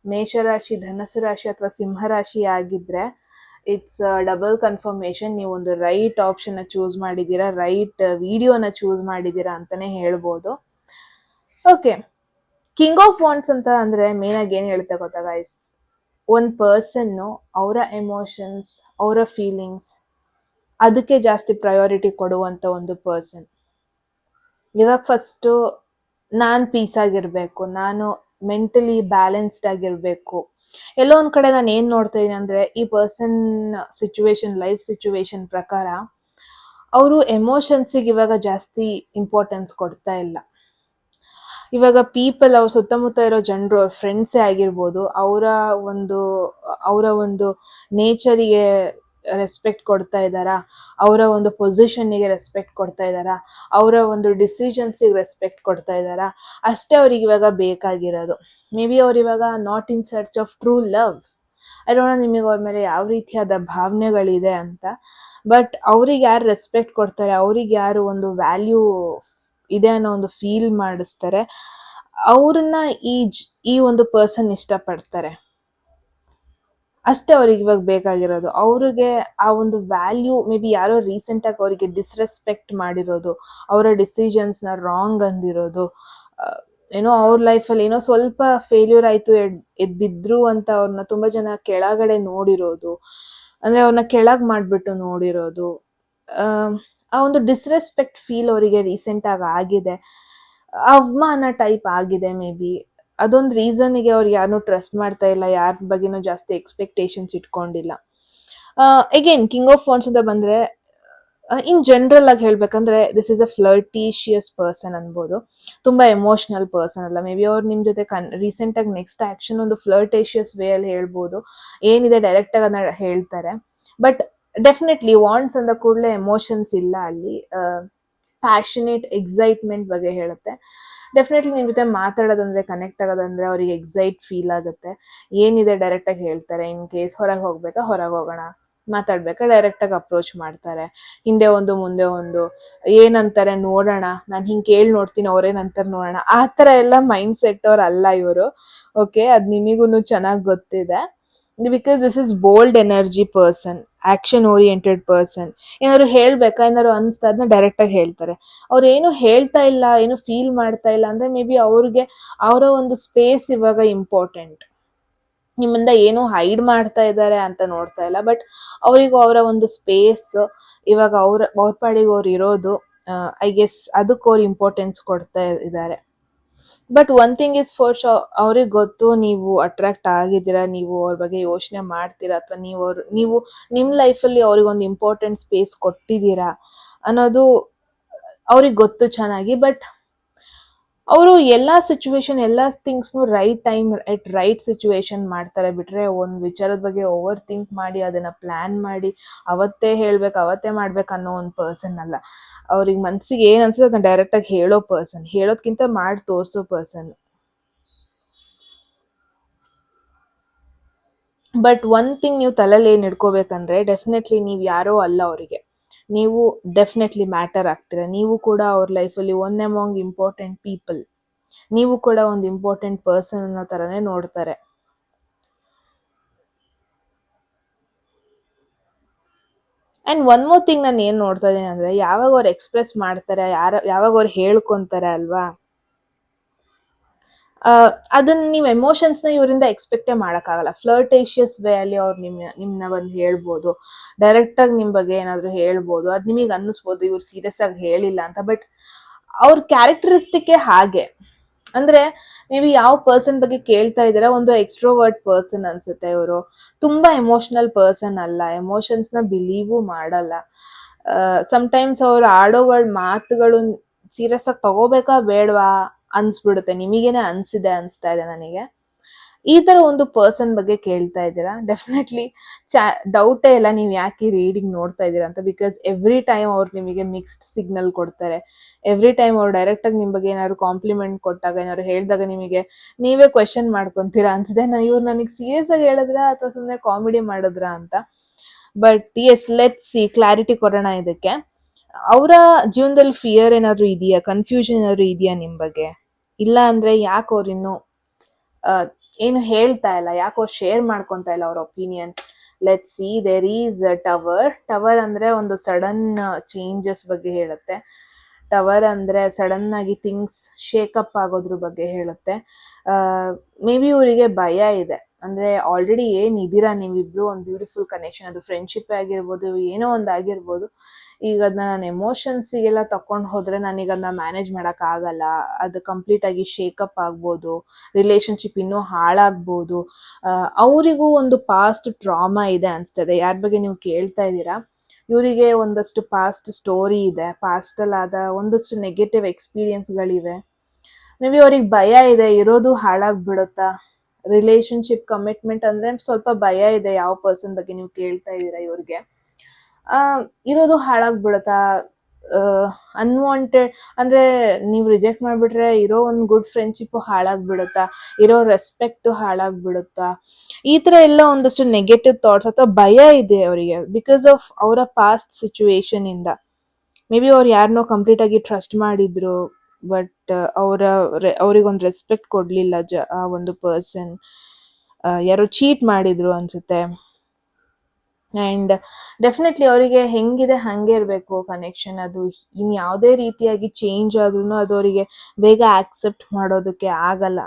ಮೇಷರಾಶಿ, ಧನಸ್ಸು ರಾಶಿ ಅಥವಾ ಸಿಂಹರಾಶಿ ಆಗಿದ್ರೆ ಇಟ್ಸ್ ಡಬಲ್ ಕನ್ಫರ್ಮೇಷನ್. ನೀವು ಒಂದು ರೈಟ್ ಆಪ್ಷನ್ನ ಚೂಸ್ ಮಾಡಿದ್ದೀರಾ, ರೈಟ್ ವಿಡಿಯೋನ ಚೂಸ್ ಮಾಡಿದ್ದೀರಾ ಅಂತಲೇ ಹೇಳ್ಬೋದು. ಓಕೆ, ಕಿಂಗ್ ಆಫ್ ವಾಂಡ್ಸ್ ಅಂತ ಅಂದರೆ ಮೇನಾಗಿ ಏನು ಹೇಳುತ್ತೆ ಗೊತ್ತಾ ಗೈಸ್, ಒಂದು ಪರ್ಸನ್ನು ಅವರ ಎಮೋಷನ್ಸ್, ಅವರ ಫೀಲಿಂಗ್ಸ್, ಅದಕ್ಕೆ ಜಾಸ್ತಿ ಪ್ರಯಾರಿಟಿ ಕೊಡುವಂಥ ಒಂದು ಪರ್ಸನ್. ಇವಾಗ ಫಸ್ಟು ನಾನು ಪೀಸ್ ಆಗಿರಬೇಕು, ನಾನು ಮೆಂಟಲಿ ಬ್ಯಾಲೆನ್ಸ್ಡ್ ಆಗಿರಬೇಕು. ಎಲ್ಲೋ ಒಂದು ಕಡೆ ನಾನು ಏನು ನೋಡ್ತಾ ಇದ್ದೀನಿ ಅಂದರೆ, ಈ ಪರ್ಸನ್ ಸಿಚುವೇಶನ್, ಲೈಫ್ ಸಿಚುವೇಶನ್ ಪ್ರಕಾರ ಅವರು ಎಮೋಷನ್ಸಿಗೆ ಇವಾಗ ಜಾಸ್ತಿ ಇಂಪಾರ್ಟೆನ್ಸ್ ಕೊಡ್ತಾ ಇಲ್ಲ. ಇವಾಗ ಪೀಪಲ್, ಅವ್ರ ಸುತ್ತಮುತ್ತ ಇರೋ ಜನರು, ಅವ್ರ ಫ್ರೆಂಡ್ಸೇ ಆಗಿರ್ಬೋದು, ಅವರ ಒಂದು ನೇಚರಿಗೆ ರೆಸ್ಪೆಕ್ಟ್ ಕೊಡ್ತಾ ಇದ್ದಾರಾ, ಅವರ ಒಂದು ಪೊಸಿಷನ್ನಿಗೆ ರೆಸ್ಪೆಕ್ಟ್ ಕೊಡ್ತಾ ಇದ್ದಾರಾ, ಅವರ ಒಂದು ಡಿಸಿಷನ್ಸಿಗೆ ರೆಸ್ಪೆಕ್ಟ್ ಕೊಡ್ತಾ ಇದ್ದಾರಾ, ಅಷ್ಟೇ ಅವ್ರಿಗೆ ಇವಾಗ ಬೇಕಾಗಿರೋದು. ಮೇ ಬಿ ಅವ್ರು ಇವಾಗ not in search of true love. ಅಲ್ಲೋಣ ನಿಮಗೆ ಅವ್ರ ಮೇಲೆ ಯಾವ ರೀತಿಯಾದ ಭಾವನೆಗಳಿದೆ ಅಂತ, ಬಟ್ ಅವ್ರಿಗೆ ಯಾರು ರೆಸ್ಪೆಕ್ಟ್ ಕೊಡ್ತಾರೆ, ಅವ್ರಿಗೆ ಯಾರು ಒಂದು ವ್ಯಾಲ್ಯೂ ಇದೆ ಅನ್ನೋ ಒಂದು ಫೀಲ್ ಮಾಡಿಸ್ತಾರೆ, ಅವ್ರನ್ನ ಈ ಒಂದು ಪರ್ಸನ್ ಇಷ್ಟಪಡ್ತಾರೆ. ಅಷ್ಟೇ ಅವ್ರಿಗೆ ಇವಾಗ ಬೇಕಾಗಿರೋದು. ಅವ್ರಿಗೆ ಆ ಒಂದು ವ್ಯಾಲ್ಯೂ, ಮೇ ಬಿ ಯಾರೋ ರೀಸೆಂಟಾಗಿ ಅವರಿಗೆ ಡಿಸ್ರೆಸ್ಪೆಕ್ಟ್ ಮಾಡಿರೋದು, ಅವರ ಡಿಸಿಷನ್ಸ್ನ ರಾಂಗ್ ಅಂದಿರೋದು, ಏನೋ ಅವ್ರ ಲೈಫಲ್ಲಿ ಏನೋ ಸ್ವಲ್ಪ ಫೇಲ್ಯೂರ್ ಆಯಿತು, ಎದ್ದು ಬಿದ್ದರು ಅಂತ ಅವ್ರನ್ನ ತುಂಬ ಜನ ಕೆಳಗಡೆ ನೋಡಿರೋದು, ಅಂದರೆ ಅವ್ರನ್ನ ಕೆಳಗೆ ಮಾಡಿಬಿಟ್ಟು ನೋಡಿರೋದು. ಆ ಒಂದು ಡಿಸ್ರೆಸ್ಪೆಕ್ಟ್ ಫೀಲ್ ಅವರಿಗೆ ರೀಸೆಂಟಾಗಿ ಆಗಿದೆ, ಅವಮಾನ ಟೈಪ್ ಆಗಿದೆ ಮೇ ಬಿ. ಅದೊಂದು ರೀಸನ್ನಿಗೆ ಅವ್ರು ಯಾರನ್ನೂ ಟ್ರಸ್ಟ್ ಮಾಡ್ತಾ ಇಲ್ಲ, ಯಾರ ಬಗ್ಗೆನೂ ಜಾಸ್ತಿ ಎಕ್ಸ್ಪೆಕ್ಟೇಷನ್ಸ್ ಇಟ್ಕೊಂಡಿಲ್ಲ. ಅಗೇನ್ ಕಿಂಗ್ ಆಫ್ ವಾಂಡ್ಸ್ ಅಂತ ಬಂದರೆ ಇನ್ ಜನರಲ್ ಆಗಿ ಹೇಳ್ಬೇಕಂದ್ರೆ this is a flirtatious person ಅನ್ಬೋದು. ತುಂಬ ಎಮೋಷ್ನಲ್ ಪರ್ಸನ್ ಅಲ್ಲ. ಮೇ ಬಿ ಅವ್ರು ನಿಮ್ಮ ಜೊತೆ ರೀಸೆಂಟಾಗಿ ನೆಕ್ಸ್ಟ್ ಆ್ಯಕ್ಷನ್ ಒಂದು ಫ್ಲರ್ಟೇಷಿಯಸ್ ವೇ ಅಲ್ಲಿ ಹೇಳ್ಬೋದು, ಏನಿದೆ ಡೈರೆಕ್ಟಾಗಿ ಅದನ್ನ ಹೇಳ್ತಾರೆ. ಬಟ್ ಡೆಫಿನೆಟ್ಲಿ ವಾಂಡ್ಸ್ ಅಂದ ಕೂಡಲೇ ಎಮೋಷನ್ಸ್ ಇಲ್ಲ ಅಲ್ಲಿ. ಪ್ಯಾಷನೇಟ್ ಎಕ್ಸೈಟ್ಮೆಂಟ್ ಬಗ್ಗೆ ಹೇಳುತ್ತೆ. ಡೆಫಿನೆಟ್ಲಿ ನಿಮ್ಮ ಜೊತೆ ಮಾತಾಡೋದಂದ್ರೆ, ಕನೆಕ್ಟ್ ಆಗೋದಂದ್ರೆ ಅವ್ರಿಗೆ ಎಕ್ಸೈಟ್ ಫೀಲ್ ಆಗುತ್ತೆ. ಏನಿದೆ ಡೈರೆಕ್ಟಾಗಿ ಹೇಳ್ತಾರೆ. ಇನ್ ಕೇಸ್ ಹೊರಗೆ ಹೋಗ್ಬೇಕಾ, ಹೊರಗೆ ಹೋಗೋಣ, ಮಾತಾಡ್ಬೇಕಾ, ಡೈರೆಕ್ಟಾಗಿ ಅಪ್ರೋಚ್ ಮಾಡ್ತಾರೆ. ಹಿಂದೆ ಒಂದು ಮುಂದೆ ಒಂದು, ಏನಂತಾರೆ ನೋಡೋಣ, ನಾನು ಹಿಂಗೆ ಕೇಳಿ ನೋಡ್ತೀನಿ ಅವ್ರೇನಂತಾರೆ ನೋಡೋಣ, ಆ ಥರ ಎಲ್ಲ ಮೈಂಡ್ ಸೆಟ್ ಅವ್ರು ಅಲ್ಲ ಇವರು. ಓಕೆ, ಅದು ನಿಮಗೂ ಚೆನ್ನಾಗಿ ಗೊತ್ತಿದೆ. Because this is bold energy person, action oriented person. ಏನಾದ್ರು ಹೇಳ್ಬೇಕಾ, ಏನಾದ್ರು ಅನ್ಸ್ತಾ ಅದನ್ನ ಡೈರೆಕ್ಟಾಗಿ ಹೇಳ್ತಾರೆ. ಅವ್ರು ಏನು ಹೇಳ್ತಾ ಇಲ್ಲ, ಏನು ಫೀಲ್ ಮಾಡ್ತಾ ಇಲ್ಲ ಅಂದರೆ ಮೇ ಬಿ ಅವ್ರಿಗೆ ಅವರ ಒಂದು ಸ್ಪೇಸ್ ಇವಾಗ ಇಂಪಾರ್ಟೆಂಟ್. ನಿಮ್ಮಿಂದ ಏನೋ ಹೈಡ್ ಮಾಡ್ತಾ ಇದ್ದಾರೆ ಅಂತ ನೋಡ್ತಾ ಇಲ್ಲ, ಬಟ್ ಅವರಿಗೂ ಅವರ ಒಂದು ಸ್ಪೇಸ್ ಇವಾಗ ಅವ್ರ ಪಾಡಿಗೆ ಅವ್ರು ಇರೋದು, ಐ ಗೆಸ್ ಅದಕ್ಕೆ ಅವ್ರು ಇಂಪಾರ್ಟೆನ್ಸ್ ಕೊಡ್ತಾ ಇದ್ದಾರೆ. But one thing is for show, ಅವ್ರಿಗೆ ಗೊತ್ತು ನೀವು ಅಟ್ರಾಕ್ಟ್ ಆಗಿದ್ದೀರಾ, ನೀವು ಅವ್ರ ಬಗ್ಗೆ ಯೋಚನೆ ಮಾಡ್ತೀರಾ, ಅಥವಾ ನೀವು ನಿಮ್ಮ ಲೈಫಲ್ಲಿ ಅವ್ರಿಗೊಂದು ಇಂಪಾರ್ಟೆಂಟ್ ಸ್ಪೇಸ್ ಕೊಟ್ಟಿದ್ದೀರಾ ಅನ್ನೋದು ಅವ್ರಿಗೆ ಗೊತ್ತು ಚೆನ್ನಾಗಿ. ಬಟ್ ಅವರು ಎಲ್ಲ ಸಿಚುವೇಶನ್, ಎಲ್ಲ ಥಿಂಗ್ಸ್ನು ರೈಟ್ ಟೈಮ್ ಎಟ್ ರೈಟ್ ಸಿಚುವೇಶನ್ ಮಾಡ್ತಾರೆ. ಬಿಟ್ರೆ ಒಂದು ವಿಚಾರದ ಬಗ್ಗೆ ಓವರ್ ಥಿಂಕ್ ಮಾಡಿ ಅದನ್ನ ಪ್ಲಾನ್ ಮಾಡಿ ಅವತ್ತೇ ಹೇಳ್ಬೇಕು, ಅವತ್ತೇ ಮಾಡ್ಬೇಕು ಅನ್ನೋ ಒಂದು ಪರ್ಸನ್ ಅಲ್ಲ. ಅವ್ರಿಗೆ ಮನ್ಸಿಗೆ ಏನು ಅನ್ಸುತ್ತೆ ಅದನ್ನ ಡೈರೆಕ್ಟಾಗಿ ಹೇಳೋ ಪರ್ಸನ್, ಹೇಳೋದ್ಕಿಂತ ಮಾಡಿ ತೋರಿಸೋ ಪರ್ಸನ್. ಬಟ್ ಒನ್ ಥಿಂಗ್ ನೀವು ತಲೆಯಲ್ಲಿ ಏನು ಇಟ್ಕೋಬೇಕಂದ್ರೆ, ಡೆಫಿನೆಟ್ಲಿ ನೀವು ಯಾರೋ ಅಲ್ಲ ಅವರಿಗೆ, ನೀವು ಡೆಫಿನೆಟ್ಲಿ ಮ್ಯಾಟರ್ ಆಗ್ತೀರ. ನೀವು ಕೂಡ ಅವ್ರ ಲೈಫಲ್ಲಿ ಒನ್ ಅಮಾಂಗ್ ಇಂಪಾರ್ಟೆಂಟ್ ಪೀಪಲ್, ನೀವು ಕೂಡ ಒಂದು ಇಂಪಾರ್ಟೆಂಟ್ ಪರ್ಸನ್ ಅನ್ನೋ ಥರನೇ ನೋಡ್ತಾರೆ. ಆ್ಯಂಡ್ ಒನ್ ಮೋರ್ ಥಿಂಗ್ ನಾನು ಏನು ನೋಡ್ತಾ ಇದ್ದೀನಿ ಅಂದರೆ, ಯಾವಾಗ ಅವ್ರು ಎಕ್ಸ್ಪ್ರೆಸ್ ಮಾಡ್ತಾರೆ, ಯಾವಾಗ ಅವ್ರು ಹೇಳ್ಕೊತಾರೆ ಅಲ್ವಾ, ಅದನ್ನ ನೀವು ಎಮೋಷನ್ಸ್ನ ಇವರಿಂದ ಎಕ್ಸ್ಪೆಕ್ಟೇ ಮಾಡೋಕ್ಕಾಗಲ್ಲ. ಫ್ಲರ್ಟೇಷಿಯಸ್ ವೇ ಅಲ್ಲಿ ಅವ್ರು ನಿಮ್ಮನ್ನ ಬಂದು ಹೇಳ್ಬೋದು, ಡೈರೆಕ್ಟಾಗಿ ನಿಮ್ಮ ಬಗ್ಗೆ ಏನಾದರೂ ಹೇಳ್ಬೋದು. ಅದು ನಿಮಗೆ ಅನ್ನಿಸ್ಬೋದು ಇವ್ರು ಸೀರಿಯಸ್ ಆಗಿ ಹೇಳಿಲ್ಲ ಅಂತ, ಬಟ್ ಅವ್ರ ಕ್ಯಾರೆಕ್ಟರಿಸ್ಟಿಕ್ಕೇ ಹಾಗೆ. ಅಂದರೆ ನೀವು ಯಾವ ಪರ್ಸನ್ ಬಗ್ಗೆ ಕೇಳ್ತಾ ಇದ್ದೀರಾ, ಒಂದು ಎಕ್ಸ್ಟ್ರೋವರ್ಟ್ ಪರ್ಸನ್ ಅನ್ಸುತ್ತೆ ಇವರು. ತುಂಬ ಎಮೋಷ್ನಲ್ ಪರ್ಸನ್ ಅಲ್ಲ, ಎಮೋಷನ್ಸ್ನ ಬಿಲೀವು ಮಾಡಲ್ಲ. ಸಮ್ಟೈಮ್ಸ್ ಅವ್ರು ಆಡೋಗಳ ಮಾತುಗಳು ಸೀರಿಯಸ್ ಆಗಿ ತಗೋಬೇಕಾ ಬೇಡವಾ ಅನ್ಸ್ಬಿಡುತ್ತೆ, ನಿಮಗೇನೆ ಅನಿಸ್ತಾ ಇದೆ ನನಗೆ. ಈ ಥರ ಒಂದು ಪರ್ಸನ್ ಬಗ್ಗೆ ಕೇಳ್ತಾ ಇದ್ದೀರಾ, ಡೆಫಿನೆಟ್ಲಿ ಡೌಟೇ ಇಲ್ಲ ನೀವು ಯಾಕೆ ಈ ರೀಡಿಂಗ್ ನೋಡ್ತಾ ಇದ್ದೀರಾ ಅಂತ. ಬಿಕಾಸ್ ಎವ್ರಿ ಟೈಮ್ ಅವ್ರು ನಿಮಗೆ ಮಿಕ್ಸ್ಡ್ ಸಿಗ್ನಲ್ ಕೊಡ್ತಾರೆ. ಎವ್ರಿ ಟೈಮ್ ಅವ್ರು ಡೈರೆಕ್ಟಾಗಿ ನಿಮ್ಮ ಬಗ್ಗೆ ಏನಾದ್ರು ಕಾಂಪ್ಲಿಮೆಂಟ್ ಕೊಟ್ಟಾಗ, ಏನಾದ್ರು ಹೇಳಿದಾಗ ನಿಮಗೆ ನೀವೇ ಕ್ವೆಶನ್ ಮಾಡ್ಕೊತೀರಾ ಅನ್ಸುತ್ತೆ, ಇವ್ರು ನನಗೆ ಸೀರಿಯಸ್ ಆಗಿ ಹೇಳಿದ್ರಾ ಅಥವಾ ಸುಮ್ಮನೆ ಕಾಮಿಡಿ ಮಾಡಿದ್ರಾ ಅಂತ. But yes, let's see, clarity ಕೊಡೋಣ ಇದಕ್ಕೆ. ಅವರ ಜೀವನದಲ್ಲಿ ಫಿಯರ್ ಏನಾದರೂ ಇದೆಯಾ, ಕನ್ಫ್ಯೂಷನ್ ಏನಾದರೂ ಇದೆಯಾ ನಿಮ್ಮ ಬಗ್ಗೆ? ಇಲ್ಲ ಅಂದರೆ ಯಾಕೆ ಅವ್ರು ಇನ್ನೂ ಏನು ಹೇಳ್ತಾ ಇಲ್ಲ, ಯಾಕೆ ಅವ್ರು ಶೇರ್ ಮಾಡ್ಕೊತಾ ಇಲ್ಲ ಅವ್ರ opinion? Let's see. There is tower ಅಂದರೆ ಒಂದು ಸಡನ್ ಚೇಂಜಸ್ ಬಗ್ಗೆ ಹೇಳುತ್ತೆ. ಟವರ್ ಅಂದರೆ ಸಡನ್ ಆಗಿ ಥಿಂಗ್ಸ್ ಶೇಕಪ್ ಆಗೋದ್ರ ಬಗ್ಗೆ ಹೇಳುತ್ತೆ. ಮೇ ಬಿ ಇವರಿಗೆ ಭಯ ಇದೆ. ಅಂದರೆ ಆಲ್ರೆಡಿ ಏನಿದ್ದೀರಾ ನೀವಿಬ್ರು, ಒಂದು ಬ್ಯೂಟಿಫುಲ್ ಕನೆಕ್ಷನ್, ಅದು ಫ್ರೆಂಡ್ಶಿಪ್ ಆಗಿರ್ಬೋದು, ಏನೋ ಒಂದು ಆಗಿರ್ಬೋದು. ಈಗ ಅದನ್ನ ನಾನು ಎಮೋಷನ್ಸಿಗೆಲ್ಲ ತಕೊಂಡು ಹೋದರೆ ನನಗೆ ಅದನ್ನ ಮ್ಯಾನೇಜ್ ಮಾಡೋಕ್ಕಾಗಲ್ಲ, ಅದು ಕಂಪ್ಲೀಟಾಗಿ ಶೇಕಪ್ ಆಗ್ಬೋದು, ರಿಲೇಷನ್ಶಿಪ್ ಇನ್ನೂ ಹಾಳಾಗ್ಬೋದು. ಅವರಿಗೂ ಒಂದು ಪಾಸ್ಟ್ ಟ್ರಾಮಾ ಇದೆ ಅನಿಸ್ತದೆ. ಯಾರ ಬಗ್ಗೆ ನೀವು ಕೇಳ್ತಾ ಇದ್ದೀರಾ, ಇವರಿಗೆ ಒಂದಷ್ಟು ಪಾಸ್ಟ್ ಸ್ಟೋರಿ ಇದೆ, ಪಾಸ್ಟಲ್ಲಾದ ಒಂದಷ್ಟು ನೆಗೆಟಿವ್ ಎಕ್ಸ್ಪೀರಿಯನ್ಸ್ಗಳಿವೆ. ಮೇ ಬಿ ಅವ್ರಿಗೆ ಭಯ ಇದೆ, ಇರೋದು ಹಾಳಾಗ್ಬಿಡುತ್ತಾ, ರಿಲೇಷನ್ಶಿಪ್ ಕಮಿಟ್ಮೆಂಟ್ ಅಂದರೆ ಸ್ವಲ್ಪ ಭಯ ಇದೆ. ಯಾವ ಪರ್ಸನ್ ಬಗ್ಗೆ ನೀವು ಕೇಳ್ತಾ ಇದ್ದೀರಾ ಇವ್ರಿಗೆ, ಇರೋದು ಹಾಳಾಗ್ಬಿಡುತ್ತಾ, ಅನ್ವಾಂಟೆಡ್ ಅಂದರೆ ನೀವು ರಿಜೆಕ್ಟ್ ಮಾಡಿಬಿಟ್ರೆ ಇರೋ ಒಂದು ಗುಡ್ ಫ್ರೆಂಡ್ಶಿಪ್ಪು ಹಾಳಾಗ್ಬಿಡುತ್ತಾ, ಇರೋ ರೆಸ್ಪೆಕ್ಟು ಹಾಳಾಗ್ಬಿಡುತ್ತಾ, ಈ ಥರ ಎಲ್ಲ ಒಂದಷ್ಟು ನೆಗೆಟಿವ್ ಥಾಟ್ಸ್ ಅಥವಾ ಭಯ ಇದೆ ಅವರಿಗೆ ಬಿಕಾಸ್ ಆಫ್ ಅವರ ಪಾಸ್ಟ್ ಸಿಚುವೇಶನಿಂದ. ಮೇ ಬಿ ಅವ್ರು ಯಾರನ್ನೋ ಕಂಪ್ಲೀಟಾಗಿ ಟ್ರಸ್ಟ್ ಮಾಡಿದ್ರು, ಬಟ್ ಅವ್ರಿಗೊಂದು ರೆಸ್ಪೆಕ್ಟ್ ಕೊಡಲಿಲ್ಲ ಆ ಒಂದು ಪರ್ಸನ್. ಯಾರೋ ಚೀಟ್ ಮಾಡಿದ್ರು ಅನಿಸುತ್ತೆ. ಆ್ಯಂಡ್ ಡೆಫಿನೆಟ್ಲಿ ಅವರಿಗೆ ಹೆಂಗಿದೆ ಹಾಗೆ ಇರಬೇಕು ಕನೆಕ್ಷನ್. ಅದು ಇನ್ನು ಯಾವುದೇ ರೀತಿಯಾಗಿ ಚೇಂಜ್ ಆದ್ರೂ ಅದು ಅವರಿಗೆ ಬೇಗ ಆಕ್ಸೆಪ್ಟ್ ಮಾಡೋದಕ್ಕೆ ಆಗಲ್ಲ.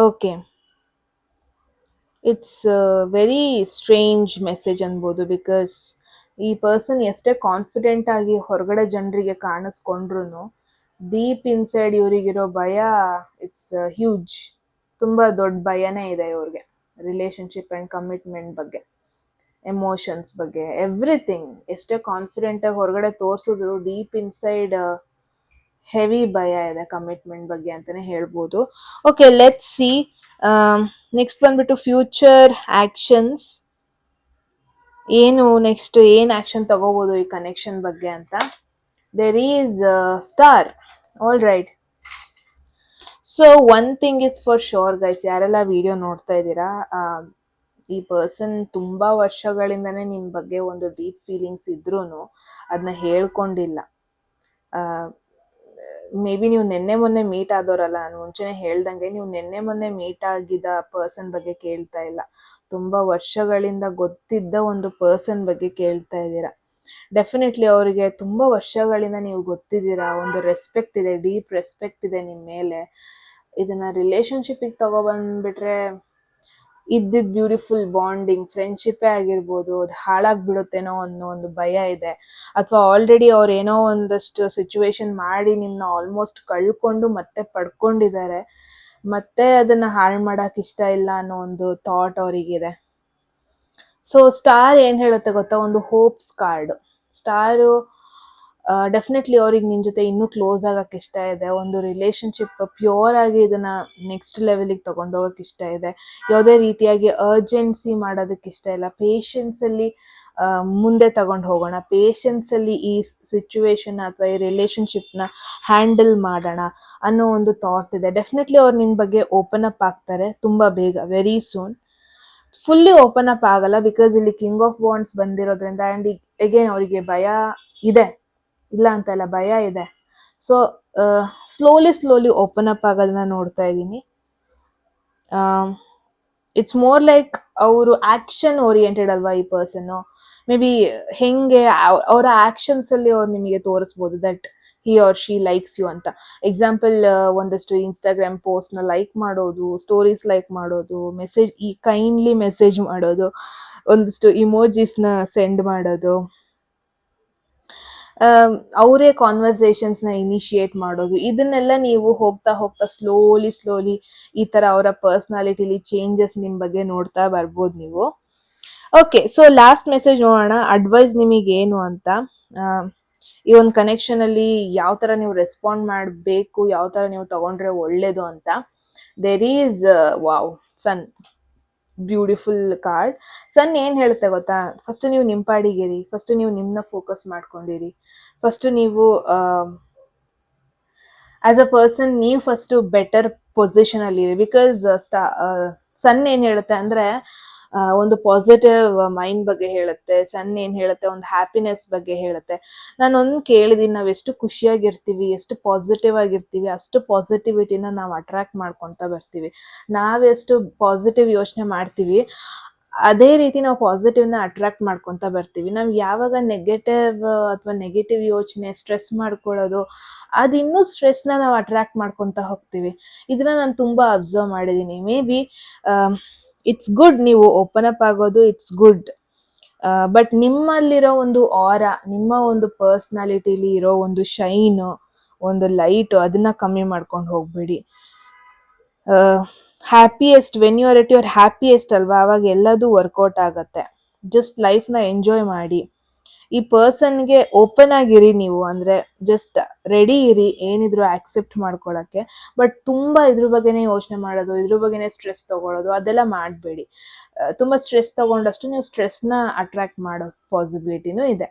Okay, it's very strange message ಅನ್ಬೋದು. ಬಿಕಾಸ್ ಈ ಪರ್ಸನ್ ಎಷ್ಟೇ ಕಾನ್ಫಿಡೆಂಟ್ ಆಗಿ ಹೊರಗಡೆ ಜನರಿಗೆ ಕಾಣಿಸ್ಕೊಂಡ್ರು ಡೀಪ್ ಇನ್ಸೈಡ್ ಇವರಿಗಿರೋ ಭಯ ಇಟ್ಸ್ ಹ್ಯೂಜ್. ತುಂಬ ದೊಡ್ಡ ಭಯನೇ ಇದೆ ಇವ್ರಿಗೆ ರಿಲೇಶನ್ಶಿಪ್ ಆ್ಯಂಡ್ ಕಮಿಟ್ಮೆಂಟ್ ಬಗ್ಗೆ, ಎಮೋಷನ್ಸ್ ಬಗ್ಗೆ, ಎವ್ರಿಥಿಂಗ್. ಎಷ್ಟೇ ಕಾನ್ಫಿಡೆಂಟಾಗಿ ಹೊರಗಡೆ ತೋರಿಸಿದ್ರು ಡೀಪ್ ಇನ್ಸೈಡ್ ಹೆವಿ ಭಯ ಇದೆ ಕಮಿಟ್ಮೆಂಟ್ ಬಗ್ಗೆ ಅಂತಲೇ ಹೇಳ್ಬೋದು. Okay, let's see. ನೆಕ್ಸ್ಟ್ ಬಂದ್ಬಿಟ್ಟು ಫ್ಯೂಚರ್ ಆ್ಯಕ್ಷನ್ಸ್. ಏನು ನೆಕ್ಸ್ಟ್ ಏನು ಆ್ಯಕ್ಷನ್ ತಗೋಬೋದು ಈ ಕನೆಕ್ಷನ್ ಬಗ್ಗೆ ಅಂತ. There is star. All right. So one thing is for sure guys, ಯಾರೆಲ್ಲ ವಿಡಿಯೋ ನೋಡ್ತಾ ಇದ್ದೀರಾ, ಈ ಪರ್ಸನ್ ತುಂಬ ವರ್ಷಗಳಿಂದನೇ ನಿಮ್ಮ ಬಗ್ಗೆ ಒಂದು ಡೀಪ್ ಫೀಲಿಂಗ್ಸ್ ಇದ್ರೂ ಅದನ್ನ ಹೇಳ್ಕೊಂಡಿಲ್ಲ. ಮೇ ಬಿ ನೀವು ನೆನ್ನೆ ಮೊನ್ನೆ ಮೀಟ್ ಆದವರಲ್ಲ, ನಾನು ಮುಂಚೆನೆ ಹೇಳ್ದಂಗೆ ನೀವು ನೆನ್ನೆ ಮೊನ್ನೆ ಮೀಟ್ ಆಗಿದ್ದ ಪರ್ಸನ್ ಬಗ್ಗೆ ಕೇಳ್ತಾ ಇಲ್ಲ, ತುಂಬ ವರ್ಷಗಳಿಂದ ಗೊತ್ತಿದ್ದ ಒಂದು ಪರ್ಸನ್ ಬಗ್ಗೆ ಕೇಳ್ತಾ ಇದ್ದೀರಾ. ಡೆಫಿನೆಟ್ಲಿ ಅವರಿಗೆ ತುಂಬ ವರ್ಷಗಳಿಂದ ನೀವು ಗೊತ್ತಿದ್ದೀರಾ, ಒಂದು ರೆಸ್ಪೆಕ್ಟ್ ಇದೆ, ಡೀಪ್ ರೆಸ್ಪೆಕ್ಟ್ ಇದೆ ನಿಮ್ಮ ಮೇಲೆ. ಇದನ್ನ ರಿಲೇಶನ್ಶಿಪ್ಪಿಗೆ ತಗೊಬಂದ್ಬಿಟ್ರೆ ಇದ್ದಿದ್ದು ಬ್ಯೂಟಿಫುಲ್ ಬಾಂಡಿಂಗ್ ಫ್ರೆಂಡ್ಶಿಪ್ಪೇ ಆಗಿರ್ಬೋದು, ಅದು ಹಾಳಾಗ್ಬಿಡುತ್ತೇನೋ ಅನ್ನೋ ಒಂದು ಭಯ ಇದೆ. ಅಥವಾ ಆಲ್ರೆಡಿ ಅವ್ರು ಏನೋ ಒಂದಷ್ಟು ಸಿಚುವೇಶನ್ ಮಾಡಿ ನಿಮ್ಮನ್ನ ಆಲ್ಮೋಸ್ಟ್ ಕಳ್ಕೊಂಡು ಮತ್ತೆ ಪಡ್ಕೊಂಡಿದ್ದಾರೆ, ಮತ್ತೆ ಅದನ್ನ ಹಾಳು ಮಾಡಕ್ ಇಷ್ಟ ಇಲ್ಲ ಅನ್ನೋ ಒಂದು ಥಾಟ್ ಅವರಿಗಿದೆ. ಸೊ ಸ್ಟಾರ್ ಏನು ಹೇಳುತ್ತೆ ಗೊತ್ತಾ, ಒಂದು ಹೋಪ್ಸ್ ಕಾರ್ಡ್. ಸ್ಟಾರು ಡೆಫಿನೆಟ್ಲಿ ಅವ್ರಿಗೆ ನಿಮ್ಮ ಜೊತೆ ಇನ್ನೂ ಕ್ಲೋಸ್ ಆಗಕ್ಕೆ ಇಷ್ಟ ಇದೆ, ಒಂದು ರಿಲೇಶನ್ಶಿಪ್ ಪ್ಯೂರ್ ಆಗಿ ಇದನ್ನ ನೆಕ್ಸ್ಟ್ ಲೆವೆಲಿಗೆ ತಗೊಂಡೋಗಕ್ಕೆ ಇಷ್ಟ ಇದೆ. ಯಾವುದೇ ರೀತಿಯಾಗಿ ಅರ್ಜೆನ್ಸಿ ಮಾಡೋದಕ್ಕೆ ಇಷ್ಟ ಇಲ್ಲ. ಪೇಷನ್ಸಲ್ಲಿ ಮುಂದೆ ತಗೊಂಡು ಹೋಗೋಣ, ಪೇಷನ್ಸಲ್ಲಿ ಈ ಸಿಚುವೇಶನ್ ಅಥವಾ ಈ ರಿಲೇಶನ್ಶಿಪ್ನ ಹ್ಯಾಂಡಲ್ ಮಾಡೋಣ ಅನ್ನೋ ಒಂದು ಥಾಟ್ ಇದೆ. ಡೆಫಿನೆಟ್ಲಿ ಅವ್ರು ನಿಮ್ಮ ಬಗ್ಗೆ ಓಪನ್ ಅಪ್ ಆಗ್ತಾರೆ ತುಂಬ ಬೇಗ, very soon. Fully open up ಆಗಲ್ಲ, ಬಿಕಾಸ್ ಇಲ್ಲಿ ಕಿಂಗ್ ಆಫ್ ವಾಂಡ್ಸ್ ಬಂದಿರೋದ್ರಿಂದ. ಆ್ಯಂಡ್ ಅಗೇನ್ ಅವರಿಗೆ ಭಯ ಇದೆ, ಇಲ್ಲ ಅಂತ ಇಲ್ಲ, ಭಯ ಇದೆ. ಸೊ ಸ್ಲೋಲಿ ಓಪನ್ ಅಪ್ ಆಗೋದನ್ನ ನೋಡ್ತಾ ಇದ್ದೀನಿ. ಇಟ್ಸ್ ಮೋರ್ ಲೈಕ್ ಅವರು ಆಕ್ಷನ್ ಓರಿಯೆಂಟೆಡ್ ಅಲ್ವಾ ಈ ಪರ್ಸನ್ನು. ಮೇ ಬಿ ಹೆಂಗೆ ಅವರ ಆಕ್ಷನ್ಸಲ್ಲಿ ಅವ್ರು ನಿಮಗೆ ತೋರಿಸ್ಬೋದು that he or she likes you ಅಂತ. ಎಕ್ಸಾಂಪಲ್, ಒಂದಷ್ಟು ಇನ್ಸ್ಟಾಗ್ರಾಮ್ ಪೋಸ್ಟ್ನ ಲೈಕ್ ಮಾಡೋದು, ಸ್ಟೋರೀಸ್ ಲೈಕ್ ಮಾಡೋದು, ಮೆಸೇಜ್ ಈ ಕೈಂಡ್ಲಿ ಮೆಸೇಜ್ ಮಾಡೋದು, ಒಂದಷ್ಟು ಇಮೋಜಿಸ್ನ ಸೆಂಡ್ ಮಾಡೋದು, ಅವರೇ ಕಾನ್ವರ್ಸೇಷನ್ಸ್ನ ಇನಿಷಿಯೇಟ್ ಮಾಡೋದು, ಇದನ್ನೆಲ್ಲ ನೀವು ಹೋಗ್ತಾ ಹೋಗ್ತಾ ಸ್ಲೋಲಿ ಈ ಥರ ಅವರ ಪರ್ಸ್ನಾಲಿಟಿಲಿ ಚೇಂಜಸ್ ನಿಮ್ಮ ಬಗ್ಗೆ ನೋಡ್ತಾ ಬರ್ಬೋದು ನೀವು. ಓಕೆ, ಸೊ ಲಾಸ್ಟ್ ಮೆಸೇಜ್ ನೋಡೋಣ, ಅಡ್ವೈಸ್ ನಿಮಗೇನು ಅಂತ. ಈ ಒಂದು ಕನೆಕ್ಷನಲ್ಲಿ ಯಾವ ಥರ ನೀವು ರೆಸ್ಪಾಂಡ್ ಮಾಡಬೇಕು, ಯಾವ ಥರ ನೀವು ತಗೊಂಡ್ರೆ ಒಳ್ಳೇದು ಅಂತ. There is wow sun, beautiful card. Sun ಏನು ಹೇಳುತ್ತೆ ಗೊತ್ತಾ, ಫಸ್ಟ್ ನೀವು ನಿಮ್ಮ ಪಾಡಿಗಿರಿ, ಫಸ್ಟ್ ನೀವು ನಿಮ್ಮನ್ನ ಫೋಕಸ್ ಮಾಡ್ಕೊಂಡಿರಿ, ಫಸ್ಟ್ ನೀವು ಆಸ್ ಅ ಪರ್ಸನ್ ನೀವು ಫಸ್ಟ್ ಬೆಟರ್ ಪೊಸಿಷನಲ್ಲಿರಿ. ಬಿಕಾಸ್ ಸನ್ ಏನು ಹೇಳುತ್ತೆ ಅಂದರೆ ಒಂದು ಪಾಸಿಟಿವ್ ಮೈಂಡ್ ಬಗ್ಗೆ ಹೇಳುತ್ತೆ. ಸನ್ ಏನು ಹೇಳುತ್ತೆ, ಒಂದು ಹ್ಯಾಪಿನೆಸ್ ಬಗ್ಗೆ ಹೇಳುತ್ತೆ. ನಾನೊಂದು ಕೇಳಿದ್ದೀನಿ, ನಾವು ಎಷ್ಟು ಖುಷಿಯಾಗಿರ್ತೀವಿ, ಎಷ್ಟು ಪಾಸಿಟಿವ್ ಆಗಿರ್ತೀವಿ, ಅಷ್ಟು ಪಾಸಿಟಿವಿಟಿನ ನಾವು ಅಟ್ರಾಕ್ಟ್ ಮಾಡ್ಕೊತಾ ಬರ್ತೀವಿ. ನಾವೆಷ್ಟು ಪಾಸಿಟಿವ್ ಯೋಚನೆ ಮಾಡ್ತೀವಿ, ಅದೇ ರೀತಿ ನಾವು ಪಾಸಿಟಿವ್ನ ಅಟ್ರಾಕ್ಟ್ ಮಾಡ್ಕೊತಾ ಬರ್ತೀವಿ. ನಾವು ಯಾವಾಗ ನೆಗೆಟಿವ್ ಯೋಚನೆ, ಸ್ಟ್ರೆಸ್ ಮಾಡ್ಕೊಳ್ಳೋದು, ಅದು ಇನ್ನೂ ಸ್ಟ್ರೆಸ್ನ ನಾವು ಅಟ್ರಾಕ್ಟ್ ಮಾಡ್ಕೊತಾ ಹೋಗ್ತೀವಿ. ಇದನ್ನ ನಾನು ತುಂಬ ಅಬ್ಸರ್ವ್ ಮಾಡಿದ್ದೀನಿ. ಮೇ ಬಿ ಇಟ್ಸ್ ಗುಡ್ ನೀವು ಓಪನ್ ಅಪ್ ಆಗೋದು, ಇಟ್ಸ್ ಗುಡ್. ಬಟ್ ನಿಮ್ಮಲ್ಲಿರೋ ಒಂದು ಆರಾ, ನಿಮ್ಮ ಒಂದು ಪರ್ಸ್ನಾಲಿಟಿಲಿ ಇರೋ ಒಂದು ಶೈನು, ಒಂದು ಲೈಟು, ಅದನ್ನ ಕಮ್ಮಿ ಮಾಡ್ಕೊಂಡು ಹೋಗ್ಬೇಡಿ. Happiest when you are at your happiest ಅಲ್ವಾ, ಅವಾಗ ಎಲ್ಲದೂ ವರ್ಕೌಟ್ ಆಗುತ್ತೆ. ಜಸ್ಟ್ ಲೈಫ್ನ ಎಂಜಾಯ್ ಮಾಡಿ. ಈ ಪರ್ಸನ್ಗೆ ಓಪನ್ ಆಗಿರಿ ನೀವು, ಅಂದರೆ ಜಸ್ಟ್ ರೆಡಿ ಇರಿ ಏನಿದ್ರು ಆಕ್ಸೆಪ್ಟ್ ಮಾಡ್ಕೊಳ್ಳೋಕ್ಕೆ. ಬಟ್ ತುಂಬ ಇದ್ರ ಬಗ್ಗೆನೇ ಯೋಚನೆ ಮಾಡೋದು, ಇದ್ರ ಬಗ್ಗೆನೇ ಸ್ಟ್ರೆಸ್ ತೊಗೊಳ್ಳೋದು, ಅದೆಲ್ಲ ಮಾಡಬೇಡಿ. ತುಂಬ ಸ್ಟ್ರೆಸ್ ತೊಗೊಂಡಷ್ಟು ನೀವು ಸ್ಟ್ರೆಸ್ನ ಅಟ್ರಾಕ್ಟ್ ಮಾಡೋ ಪಾಸಿಬಿಲಿಟಿನೂ ಇದೆ,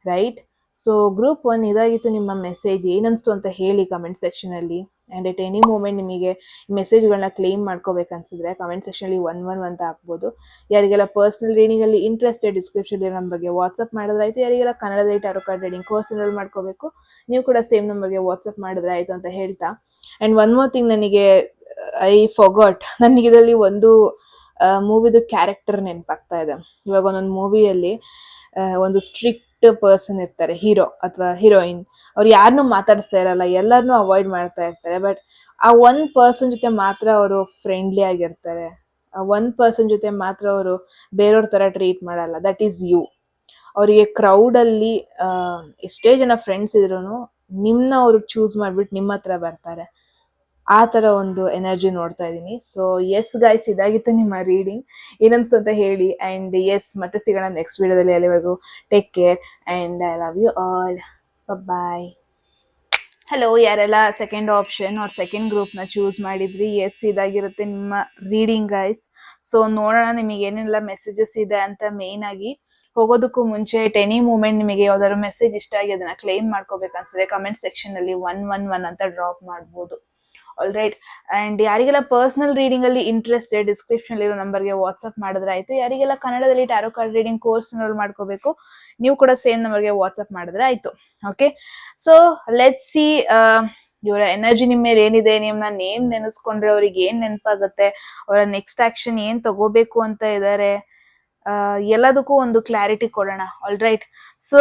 ರೈಟ್? ಸೊ ಗ್ರೂಪ್ 1 ಇದಾಗಿತ್ತು ನಿಮ್ಮ ಮೆಸೇಜ್. ಏನನ್ನಿಸ್ತು ಅಂತ ಹೇಳಿ ಕಮೆಂಟ್ ಸೆಕ್ಷನಲ್ಲಿ. ಆ್ಯಂಡ್ ಎಟ್ ಎನಿ ಮೂಮೆಂಟ್ ನಿಮಗೆ ಮೆಸೇಜ್ಗಳನ್ನ ಕ್ಲೇಮ್ ಮಾಡ್ಕೋಬೇಕನ್ಸಿದ್ರೆ ಕಮೆಂಟ್ ಸೆಕ್ಷನಲ್ಲಿ 111 ಅಂತ ಹಾಕ್ಬೋದು. ಯಾರಿಗೆಲ್ಲ ಪರ್ಸ್ನಲ್ ರೀಡಿಂಗಲ್ಲಿ ಇಂಟ್ರೆಸ್ಟೆಡ್, ಡಿಸ್ಕ್ರಿಪ್ಷನ್ ನಂಬರ್ಗೆ ವಾಟ್ಸಪ್ ಮಾಡಿದ್ರಾಯ್ತು. ಯಾರಿಗೆಲ್ಲ ಕನ್ನಡದಲ್ಲಿ ಟಾರೋ ಕಾರ್ಡ್ ರೀಡಿಂಗ್ ಕೋರ್ಸ್ ಎನ್ರೋಲ್ ಮಾಡ್ಕೋಬೇಕು, ನೀವು ಕೂಡ ಸೇಮ್ ನಂಬರ್ಗೆ ವಾಟ್ಸಪ್ ಮಾಡಿದ್ರಾಯ್ತು ಅಂತ ಹೇಳ್ತಾ. ಆ್ಯಂಡ್ ಒನ್ ಮೋರ್ ಥಿಂಗ್, ನನಗೆ ಐ ಫಾಗಾಟ್, ನನಗೆ ಇದರಲ್ಲಿ ಒಂದು ಮೂವಿದು ಕ್ಯಾರೆಕ್ಟರ್ ನೆನಪಾಗ್ತಾ ಇದೆ. ಇವಾಗ ಒಂದೊಂದು ಮೂವಿಯಲ್ಲಿ ಒಂದು ಸ್ಟ್ರಿಕ್ಟ್ ಪರ್ಸನ್ ಇರ್ತಾರೆ, ಹೀರೋ ಅಥವಾ ಹೀರೋಯಿನ್. ಅವ್ರು ಯಾರನ್ನೂ ಮಾತಾಡಿಸ್ತಾ ಇರಲ್ಲ, ಎಲ್ಲರನ್ನೂ ಅವಾಯ್ಡ್ ಮಾಡ್ತಾ ಇರ್ತಾರೆ. ಬಟ್ ಆ ಒಂದ್ ಪರ್ಸನ್ ಜೊತೆ ಮಾತ್ರ ಅವರು ಫ್ರೆಂಡ್ಲಿ ಆಗಿರ್ತಾರೆ. ಆ ಒಂದ್ ಪರ್ಸನ್ ಜೊತೆ ಮಾತ್ರ ಅವರು ಬೇರೆಯವ್ರ ತರ ಟ್ರೀಟ್ ಮಾಡಲ್ಲ. That is you. ಅವರಿಗೆ ಕ್ರೌಡಲ್ಲಿ ಎಷ್ಟೇ ಜನ ಫ್ರೆಂಡ್ಸ್ ಇದ್ರು ನಿಮ್ನ ಅವರು ಚೂಸ್ ಮಾಡ್ಬಿಟ್ಟು ನಿಮ್ಮ ಹತ್ರ ಬರ್ತಾರೆ. ಆ ಥರ ಒಂದು ಎನರ್ಜಿ ನೋಡ್ತಾ ಇದ್ದೀನಿ. ಸೊ ಎಸ್ ಗೈಸ್, ಇದಾಗಿತ್ತು ನಿಮ್ಮ ರೀಡಿಂಗ್. ಏನನ್ಸ್ತು ಅಂತ ಹೇಳಿ. ಆ್ಯಂಡ್ ಎಸ್, ಮತ್ತೆ ಸಿಗೋಣ ನೆಕ್ಸ್ಟ್ ವಿಡಿಯೋದಲ್ಲಿ. ಅಲ್ಲಿವರೆಗೂ take care and I love you all. Bye. Hello, ಯಾರೆಲ್ಲ ಸೆಕೆಂಡ್ ಆಪ್ಷನ್ ಅವ್ರ ಸೆಕೆಂಡ್ ಗ್ರೂಪ್ನ ಚೂಸ್ ಮಾಡಿದ್ರಿ, ಎಸ್ ಇದಾಗಿರುತ್ತೆ ನಿಮ್ಮ ರೀಡಿಂಗ್ ಗೈಸ್. ಸೊ ನೋಡೋಣ ನಿಮಗೆ ಏನೆಲ್ಲ ಮೆಸೇಜಸ್ ಇದೆ ಅಂತ. ಮೇನ್ ಆಗಿ ಹೋಗೋದಕ್ಕೂ ಮುಂಚೆ ಎನಿ ಮೂಮೆಂಟ್ ನಿಮಗೆ ಯಾವ್ದಾದ್ರು ಮೆಸೇಜ್ ಇಷ್ಟ ಆಗಿ ಅದನ್ನ ಕ್ಲೈಮ್ ಮಾಡ್ಕೋಬೇಕು ಅನ್ಸಿದ್ರೆ ಕಮೆಂಟ್ ಸೆಕ್ಷನ್ ಅಲ್ಲಿ 111 ಅಂತ ಡ್ರಾಪ್ ಮಾಡ್ಬೋದು. All right. ಅಂಡ್ ಯಾರಿಗೆಲ್ಲ ಪರ್ಸನಲ್ ರೀಡಿಂಗ್ ಅಲ್ಲಿ ಇಂಟ್ರೆಸ್ಟ್ ಡಿಸ್ಕ್ರಿಪ್ಷನ್ ಇರೋ ನಂಬರ್ಗೆ ವಾಟ್ಸ್ಆಪ್ ಮಾಡಿದ್ರೆ ಆಯ್ತು. ಯಾರಿಗೆಲ್ಲ ಕನ್ನಡದಲ್ಲಿ ಟ್ಯಾರೋ ಕಾರ್ಡ್ ರೀಡಿಂಗ್ ಕೋರ್ಸ್ ಮಾಡ್ಕೋಬೇಕು, ನೀವು ಕೂಡ ಸೇಮ್ ನಂಬರ್ಗೆ ವಾಟ್ಸ್ಆಪ್ ಮಾಡಿದ್ರೆ ಆಯ್ತು. ಓಕೆ, ಸೊ ಲೆಟ್ಸ್ ಸಿ ಇವರ ಎನರ್ಜಿ ನಿಮ್ಮ ಮೇಲೆ ಏನಿದೆ. ನಿಮ್ನ ನೇಮ್ ನೆನೆಸ್ಕೊಂಡ್ರೆ ಅವ್ರಿಗೆ ಏನ್ ನೆನಪಾಗುತ್ತೆ, ಅವರ ನೆಕ್ಸ್ಟ್ ಆಕ್ಷನ್ ಏನ್ ತಗೋಬೇಕು ಅಂತ ಇದಾರೆ, ಎಲ್ಲದಕ್ಕೂ ಒಂದು ಕ್ಲಾರಿಟಿ ಕೊಡೋಣ. All right. ಸೊ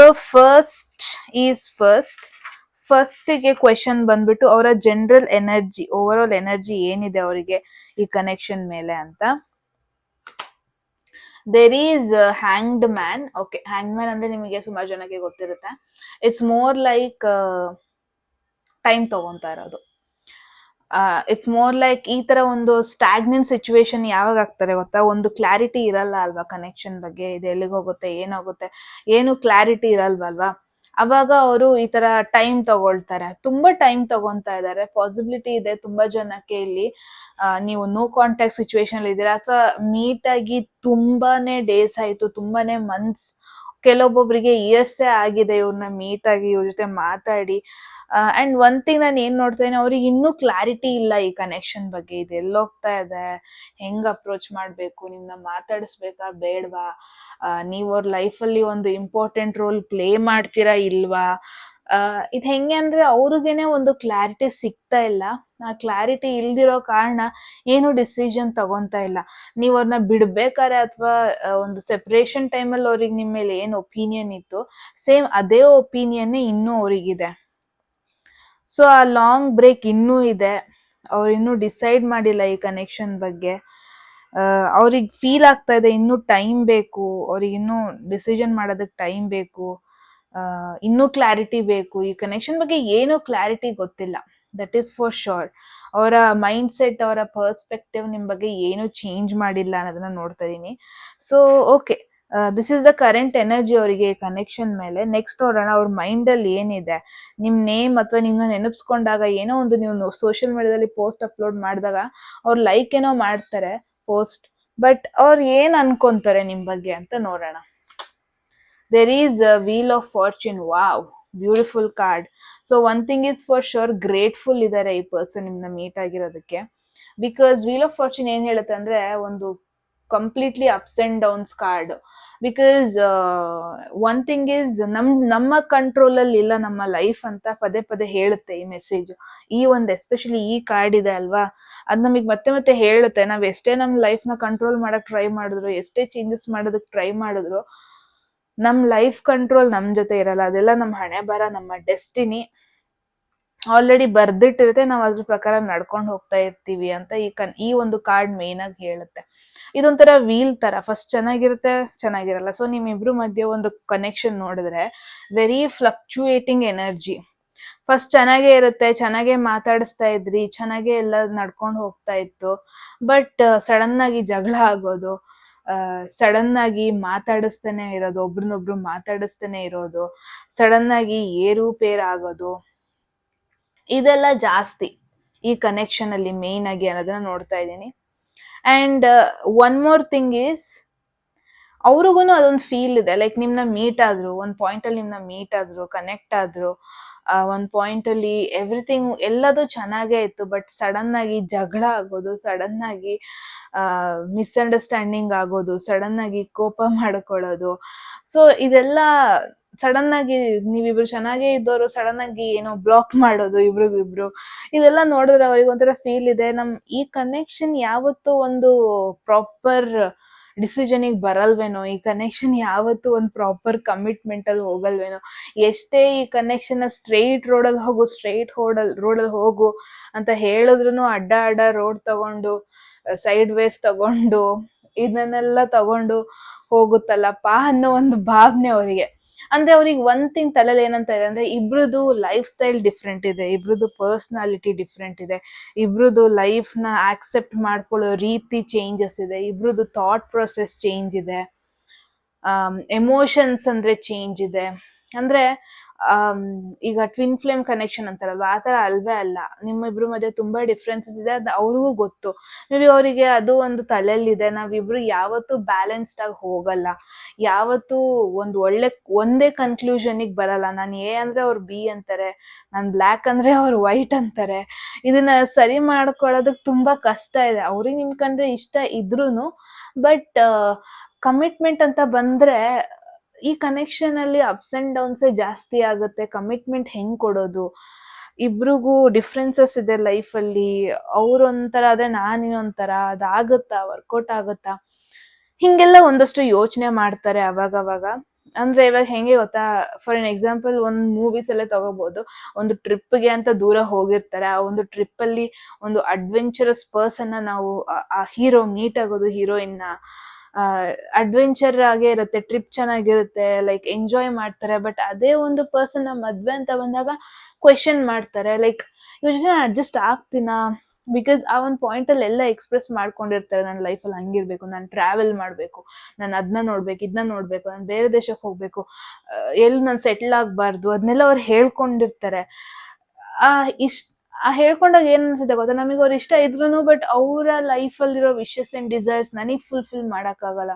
ಫಸ್ಟಿಗೆ ಕ್ವೆಶನ್ ಬಂದ್ಬಿಟ್ಟು ಅವರ general energy, over all energy ಏನಿದೆ ಅವರಿಗೆ ಈ ಕನೆಕ್ಷನ್ ಮೇಲೆ ಅಂತ. There is hanged man. Okay, hang man ಅಂದ್ರೆ ನಿಮಗೆ ಸುಮಾರು ಜನಕ್ಕೆ ಗೊತ್ತಿರುತ್ತೆ. ಇಟ್ಸ್ ಮೋರ್ ಲೈಕ್ ಟೈಮ್ ತಗೊಂತಾ ಇರೋದು. ಇಟ್ಸ್ ಮೋರ್ ಲೈಕ್ ಈ ತರ ಒಂದು ಸ್ಟಾಗ್ನೆಂಟ್ ಸಿಚುವೇಶನ್ ಯಾವಾಗ ಆಗ್ತಾರೆ ಗೊತ್ತಾ, ಒಂದು ಕ್ಲಾರಿಟಿ ಇರಲ್ಲ ಅಲ್ವಾ ಕನೆಕ್ಷನ್ ಬಗ್ಗೆ, ಇದು ಎಲ್ಲಿಗೆ ಹೋಗುತ್ತೆ, ಏನಾಗುತ್ತೆ, ಏನು ಕ್ಲಾರಿಟಿ ಇರಲ್ವಲ್ವಾ. ಅವಾಗ ಅವರು ಈ ತರ ಟೈಮ್ ತಗೊಳ್ತಾರೆ, ತುಂಬಾ ಟೈಮ್ ತಗೊಂತಾ ಇದ್ದಾರೆ. ಪಾಸಿಬಿಲಿಟಿ ಇದೆ ತುಂಬಾ ಜನಕ್ಕೆ ಇಲ್ಲಿ ನೀವು ನೋ ಕಾಂಟ್ಯಾಕ್ಟ್ ಸಿಚುವೇಶನ್ ಇದ್ದೀರಾ, ಅಥವಾ ಮೀಟ್ ಆಗಿ ತುಂಬಾನೇ ಡೇಸ್ ಆಯ್ತು, ತುಂಬಾನೇ ಮಂತ್ಸ್, ಕೆಲವೊಬ್ಬೊಬ್ರಿಗೆ ಇಯರ್ಸೇ ಆಗಿದೆ ಇವ್ರನ್ನ ಮೀಟ್ ಆಗಿ, ಇವ್ರ ಜೊತೆ ಮಾತಾಡಿ. ಅಂಡ್ ಒನ್ ಥಿಂಗ್ ನಾನು ಏನ್ ನೋಡ್ತಾ ಇದ್ದೀನಿ, ಅವ್ರಿಗೆ ಇನ್ನೂ ಕ್ಲಾರಿಟಿ ಇಲ್ಲ ಈ ಕನೆಕ್ಷನ್ ಬಗ್ಗೆ. ಇದು ಎಲ್ಲೋಗ್ತಾ ಇದೆ, ಹೆಂಗ್ ಅಪ್ರೋಚ್ ಮಾಡ್ಬೇಕು, ನಿಮ್ನ ಮಾತಾಡಿಸ್ಬೇಕಾ ಬೇಡವಾ, ನೀವು ಅವ್ರ ಲೈಫಲ್ಲಿ ಒಂದು ಇಂಪಾರ್ಟೆಂಟ್ ರೋಲ್ ಪ್ಲೇ ಮಾಡ್ತೀರಾ ಇಲ್ವಾ. ಇದು ಹೆಂಗೆ ಅಂದ್ರೆ ಅವ್ರಿಗೇನೆ ಒಂದು ಕ್ಲಾರಿಟಿ ಸಿಗ್ತಾ ಇಲ್ಲ. ಆ ಕ್ಲಾರಿಟಿ ಇಲ್ದಿರೋ ಕಾರಣ ಏನು ಡಿಸಿಷನ್ ತಗೊಂತಾ ಇಲ್ಲ. ನೀವು ಅವ್ರನ್ನ ಬಿಡ್ಬೇಕಾರೆ ಅಥವಾ ಒಂದು ಸೆಪರೇಷನ್ ಟೈಮಲ್ಲಿ ಅವ್ರಿಗೆ ನಿಮ್ಮ ಮೇಲೆ ಏನು ಒಪಿನಿಯನ್ ಇತ್ತು, ಸೇಮ್ ಅದೇ ಒಪಿನಿಯನ್ ಇನ್ನೂ ಅವ್ರಿಗಿದೆ. ಸೊ ಆ ಲಾಂಗ್ ಬ್ರೇಕ್ ಇನ್ನೂ ಇದೆ, ಅವ್ರು ಇನ್ನೂ ಡಿಸೈಡ್ ಮಾಡಿಲ್ಲ ಈ ಕನೆಕ್ಷನ್ ಬಗ್ಗೆ. ಅವ್ರಿಗೆ ಫೀಲ್ ಆಗ್ತಾ ಇದೆ ಇನ್ನೂ ಟೈಮ್ ಬೇಕು, ಅವ್ರಿಗೆ ಇನ್ನೂ ಡಿಸಿಷನ್ ಮಾಡೋದಕ್ಕೆ ಟೈಮ್ ಬೇಕು, ಇನ್ನೂ ಕ್ಲಾರಿಟಿ ಬೇಕು. ಈ ಕನೆಕ್ಷನ್ ಬಗ್ಗೆ ಏನೂ ಕ್ಲಾರಿಟಿ ಗೊತ್ತಿಲ್ಲ, ದಟ್ ಈಸ್ ಫಾರ್ ಶೋರ್. ಅವರ ಮೈಂಡ್ ಸೆಟ್, ಅವರ ಪರ್ಸ್ಪೆಕ್ಟಿವ್ ನಿಮ್ಮ ಬಗ್ಗೆ ಏನೂ ಚೇಂಜ್ ಮಾಡಿಲ್ಲ ಅನ್ನೋದನ್ನ ನೋಡ್ತಾ ಇದ್ದೀನಿ. So okay, this is the current energy ಅವರಿಗೆ ಕನೆಕ್ಷನ್ ಮೇಲೆ. ನೆಕ್ಸ್ಟ್ ನೋಡೋಣ ಅವ್ರ ಮೈಂಡಲ್ಲಿ ಏನಿದೆ. ನಿಮ್ಮ ನೇಮ್ ಅಥವಾ ನಿಮ್ಮನ್ನ ನೆನಪಿಸ್ಕೊಂಡಾಗ, ಏನೋ ಒಂದು ನೀವು ಸೋಷಿಯಲ್ ಮೀಡಿಯಾದಲ್ಲಿ ಪೋಸ್ಟ್ ಅಪ್ಲೋಡ್ ಮಾಡಿದಾಗ ಅವ್ರು ಲೈಕ್ ಏನೋ ಮಾಡ್ತಾರೆ ಪೋಸ್ಟ್, ಬಟ್ ಅವ್ರು ಏನ್ ಅನ್ಕೊಂತಾರೆ ನಿಮ್ಮ ಬಗ್ಗೆ ಅಂತ ನೋಡೋಣ. There is wheel of fortune. Wow, beautiful card. So one thing is for sure, grateful ಇದ್ದಾರೆ ಈ ಪರ್ಸನ್ ನಿಮ್ನ ಮೀಟ್ ಆಗಿರೋದಕ್ಕೆ. ಬಿಕಾಸ್ ವೀಲ್ ಆಫ್ ಫಾರ್ಚೂನ್ ಏನ್ ಹೇಳುತ್ತೆ ಅಂದ್ರೆ ಒಂದು completely ups and downs card. Because one thing is ನಮ್ಮ ಕಂಟ್ರೋಲ್ ಅಲ್ಲಿ ಇಲ್ಲ ನಮ್ಮ ಲೈಫ್ ಅಂತ ಪದೇ ಪದೇ ಹೇಳುತ್ತೆ ಈ ಮೆಸೇಜ್. ಈ ಒಂದು ಎಸ್ಪೆಷಲಿ ಈ ಕಾರ್ಡ್ ಇದೆ ಅಲ್ವಾ, ಅದ್ ನಮಗ್ ಮತ್ತೆ ಮತ್ತೆ ಹೇಳುತ್ತೆ, ನಾವ್ ಎಷ್ಟೇ ನಮ್ ಲೈಫ್ ನ ಕಂಟ್ರೋಲ್ ಮಾಡಕ್ ಟ್ರೈ ಮಾಡಿದ್ರು, ಎಷ್ಟೇ ಚೇಂಜಸ್ ಮಾಡೋದಕ್ ಟ್ರೈ ಮಾಡಿದ್ರು, ನಮ್ ಲೈಫ್ ಕಂಟ್ರೋಲ್ ನಮ್ ಜೊತೆ ಇರಲ್ಲ. ಅದೆಲ್ಲ ನಮ್ ಹಣೆ ಬರ, ನಮ್ಮ ಡೆಸ್ಟಿನಿ ಆಲ್ರೆಡಿ ಬರ್ದಿಟ್ಟಿರುತ್ತೆ, ನಾವ್ ಅದ್ರ ಪ್ರಕಾರ ನಡ್ಕೊಂಡು ಹೋಗ್ತಾ ಇರ್ತೀವಿ ಅಂತ ಈ ಒಂದು ಕಾರ್ಡ್ ಮೇನ್ ಆಗಿ ಹೇಳುತ್ತೆ. ಇದೊಂಥರ ವೀಲ್ ತರ, ಫಸ್ಟ್ ಚೆನ್ನಾಗಿರುತ್ತೆ, ಚೆನ್ನಾಗಿರಲ್ಲ. ಸೊ ನಿಮ್ಮಿಬ್ರು ಮಧ್ಯೆ ಒಂದು ಕನೆಕ್ಷನ್ ನೋಡಿದ್ರೆ ವೆರಿ ಫ್ಲಕ್ಚುಯೇಟಿಂಗ್ ಎನರ್ಜಿ. ಫಸ್ಟ್ ಚೆನ್ನಾಗೇ ಇರುತ್ತೆ, ಚೆನ್ನಾಗೇ ಮಾತಾಡಿಸ್ತಾ ಇದ್ರಿ, ಚೆನ್ನಾಗೇ ಎಲ್ಲ ನಡ್ಕೊಂಡು ಹೋಗ್ತಾ ಇತ್ತು. ಬಟ್ ಸಡನ್ ಆಗಿ ಜಗಳ ಆಗೋದು, ಸಡನ್ ಆಗಿ ಮಾತಾಡಿಸ್ತಾನೆ ಇರೋದು, ಒಬ್ರನ್ನೊಬ್ರು ಮಾತಾಡಿಸ್ತಾನೆ ಇರೋದು, ಸಡನ್ ಆಗಿ ಏರುಪೇರು ಆಗೋದು, ಇದೆಲ್ಲ ಜಾಸ್ತಿ ಈ ಕನೆಕ್ಷನ್ ಅಲ್ಲಿ ಮೇನ್ ಆಗಿ ಅನ್ನೋದನ್ನ ನೋಡ್ತಾ ಇದ್ದೀನಿ. And one more thing is, ಅವ್ರಿಗೂ ಅದೊಂದು ಫೀಲ್ ಇದೆ, ಲೈಕ್ ನಿಮ್ನ ಮೀಟ್ ಆದ್ರು, ಒಂದ್ ಪಾಯಿಂಟ್ ಅಲ್ಲಿ ನಿಮ್ನ ಮೀಟ್ ಆದ್ರು, ಕನೆಕ್ಟ್ ಆದ್ರು, ಒಂದ್ ಪಾಯಿಂಟ್ ಅಲ್ಲಿ ಎವ್ರಿಥಿಂಗ್ ಎಲ್ಲದೂ ಚೆನ್ನಾಗೇ ಇತ್ತು. ಬಟ್ ಸಡನ್ ಆಗಿ ಜಗಳ ಆಗೋದು, ಸಡನ್ ಆಗಿ ಮಿಸ್ಅಂಡರ್ಸ್ಟ್ಯಾಂಡಿಂಗ್ ಆಗೋದು, ಸಡನ್ ಆಗಿ ಕೋಪ ಮಾಡ್ಕೊಳ್ಳೋದು. ಸೊ ಇದೆಲ್ಲ ಸಡನ್ ಆಗಿ, ನೀವಿಬ್ರು ಚೆನ್ನಾಗೇ ಇದ್ದವರು ಸಡನ್ ಆಗಿ ಏನೋ ಬ್ಲಾಕ್ ಮಾಡೋದು ಇಬ್ರಿಗಿಬ್ರು, ಇದೆಲ್ಲ ನೋಡಿದ್ರೆ ಅವ್ರಿಗೆ ಒಂಥರ ಫೀಲ್ ಇದೆ, ಈ ಕನೆಕ್ಷನ್ ಯಾವತ್ತೂ ಒಂದು ಪ್ರಾಪರ್ ಡಿಸಿಷನಿಗೆ ಬರಲ್ವೇನೋ, ಈ ಕನೆಕ್ಷನ್ ಯಾವತ್ತೂ ಒಂದು ಪ್ರಾಪರ್ ಕಮಿಟ್ಮೆಂಟಲ್ಲಿ ಹೋಗಲ್ವೇನೋ, ಎಷ್ಟೇ ಈ ಕನೆಕ್ಷನ್ನ ಸ್ಟ್ರೈಟ್ ರೋಡಲ್ಲಿ ಹೋಗು ಅಂತ ಹೇಳಿದ್ರು ಅಡ್ಡ ರೋಡ್ ತಗೊಂಡು ಸೈಡ್ ವೇಸ್ ತಗೊಂಡು ಇದನ್ನೆಲ್ಲ ತಗೊಂಡು ಹೋಗುತ್ತಲ್ಲಪ್ಪ ಅನ್ನೋ ಒಂದು ಭಾವನೆ ಅವರಿಗೆ. ಅಂದ್ರೆ ಅವ್ರಿಗೆ ಒಂದ್ ಥಿಂಗ್ ತಲೆಯಲ್ಲಿ ಏನಂತ ಇದೆ ಅಂದ್ರೆ, ಇಬ್ರದ್ದು ಲೈಫ್ ಸ್ಟೈಲ್ ಡಿಫ್ರೆಂಟ್ ಇದೆ, ಇಬ್ರದ್ದು ಪರ್ಸ್ನಾಲಿಟಿ ಡಿಫ್ರೆಂಟ್ ಇದೆ, ಇಬ್ರದ್ದು ಲೈಫ್ನ ಆಕ್ಸೆಪ್ಟ್ ಮಾಡ್ಕೊಳ್ಳೋ ರೀತಿ ಚೇಂಜಸ್ ಇದೆ, ಇಬ್ರದ್ದು ಥಾಟ್ ಪ್ರೊಸೆಸ್ ಚೇಂಜ್ ಇದೆ, ಎಮೋಷನ್ಸ್ ಅಂದ್ರೆ ಚೇಂಜ್ ಇದೆ. ಅಂದ್ರೆ ಈಗ ಟ್ವಿನ್ ಫ್ಲೇಮ್ ಕನೆಕ್ಷನ್ ಅಂತಾರಲ್ವಾ, ಆ ಥರ ಅಲ್ವೇ ಅಲ್ಲ. ನಿಮ್ಮಿಬ್ರು ಮಧ್ಯೆ ತುಂಬಾ ಡಿಫ್ರೆನ್ಸಸ್ ಇದೆ, ಅದು ಅವ್ರಿಗೂ ಗೊತ್ತು. ಮೇ ಬಿ ಅವರಿಗೆ ಅದು ಒಂದು ತಲೆಯಲ್ಲಿದೆ, ನಾವಿಬ್ರು ಯಾವತ್ತೂ ಬ್ಯಾಲೆನ್ಸ್ಡ್ ಆಗಿ ಹೋಗಲ್ಲ, ಯಾವತ್ತೂ ಒಂದೇ ಕನ್ಕ್ಲೂಷನಿಗೆ ಬರಲ್ಲ. ನಾನು ಎ ಅಂದ್ರೆ ಅವ್ರು ಬಿ ಅಂತಾರೆ, ನಾನು ಬ್ಲ್ಯಾಕ್ ಅಂದ್ರೆ ಅವ್ರು ವೈಟ್ ಅಂತಾರೆ. ಇದನ್ನ ಸರಿ ಮಾಡ್ಕೊಳ್ಳೋದಕ್ಕೆ ತುಂಬಾ ಕಷ್ಟ ಇದೆ. ಅವ್ರಿಗೆ ನಿಮ್ ಕಂಡ್ರೆ ಇಷ್ಟ ಇದ್ರೂನು, ಬಟ್ ಕಮಿಟ್ಮೆಂಟ್ ಅಂತ ಬಂದ್ರೆ ಈ ಕನೆಕ್ಷನ್ ಅಲ್ಲಿ ಅಪ್ಸ್ ಅಂಡ್ ಡೌನ್ಸೇ ಜಾಸ್ತಿ ಆಗುತ್ತೆ. ಕಮಿಟ್ಮೆಂಟ್ ಹೆಂಗ್ ಕೊಡೋದು, ಇಬ್ರಿಗೂ ಡಿಫ್ರೆನ್ಸಸ್ ಇದೆ ಲೈಫಲ್ಲಿ, ಅವ್ರೊಂಥರ ಆದ್ರೆ ನಾನಿನ್ನೊಂಥರ, ಅದಾಗುತ್ತಾ, ವರ್ಕೌಟ್ ಆಗುತ್ತಾ, ಹಿಂಗೆಲ್ಲ ಒಂದಷ್ಟು ಯೋಚನೆ ಮಾಡ್ತಾರೆ ಅವಾಗವಾಗ. ಅಂದ್ರೆ ಇವಾಗ ಹೆಂಗೆ ಗೊತ್ತಾ, ಫಾರ್ ಎನ್ ಎಕ್ಸಾಂಪಲ್ ಒಂದು ಮೂವೀಸ್ ಎಲ್ಲ ತಗೋಬಹುದು. ಒಂದು ಟ್ರಿಪ್ಗೆ ಅಂತ ದೂರ ಹೋಗಿರ್ತಾರೆ, ಆ ಒಂದು ಟ್ರಿಪ್ ಅಲ್ಲಿ ಒಂದು ಅಡ್ವೆಂಚರಸ್ ಪರ್ಸನ್ ನಾವು ಆ ಹೀರೋ ಮೀಟ್ ಆಗೋದು, ಹೀರೋಯಿನ್ ಅಡ್ವೆಂಚರ್ ಆಗೇ ಇರುತ್ತೆ, ಟ್ರಿಪ್ ಚೆನ್ನಾಗಿರುತ್ತೆ, ಲೈಕ್ ಎಂಜಾಯ್ ಮಾಡ್ತಾರೆ. ಬಟ್ ಅದೇ ಒಂದು ಪರ್ಸನ್ ಮದ್ವೆ ಅಂತ ಬಂದಾಗ ಕ್ವೆಶನ್ ಮಾಡ್ತಾರೆ, ಲೈಕ್ ಇವ್ರ ಜೊತೆ ಅಡ್ಜಸ್ಟ್ ಆಗ್ತೀನಾ, ಬಿಕಾಸ್ ಆ ಒಂದು ಪಾಯಿಂಟ್ ಅಲ್ಲಿ ಎಲ್ಲ ಎಕ್ಸ್ಪ್ರೆಸ್ ಮಾಡ್ಕೊಂಡಿರ್ತಾರೆ, ನನ್ನ ಲೈಫಲ್ಲಿ ಹಂಗಿರ್ಬೇಕು, ನಾನು ಟ್ರಾವೆಲ್ ಮಾಡಬೇಕು, ನಾನು ಅದನ್ನ ನೋಡ್ಬೇಕು, ಇದನ್ನ ನೋಡ್ಬೇಕು, ನಾನು ಬೇರೆ ದೇಶಕ್ಕೆ ಹೋಗ್ಬೇಕು, ಎಲ್ಲಿ ನಾನು ಸೆಟ್ಲ್ ಆಗಬಾರ್ದು, ಅದನ್ನೆಲ್ಲ ಅವ್ರು ಹೇಳ್ಕೊಂಡಿರ್ತಾರೆ. ಹೇಳ್ಕೊಂಡಾಗ ಏನ್ ಅನ್ಸುತ್ತೆ ಗೊತ್ತಾ, ನಮಗೆ ಅವ್ರು ಇಷ್ಟ ಇದ್ರು ಬಟ್ ಅವರ ಲೈಫಲ್ಲಿರೋ ವಿಶಸ್ ಅಂಡ್ ಡಿಸೈರ್ಸ್ ನನಗೆ ಫುಲ್ಫಿಲ್ ಮಾಡೋಕ್ಕಾಗಲ್ಲ.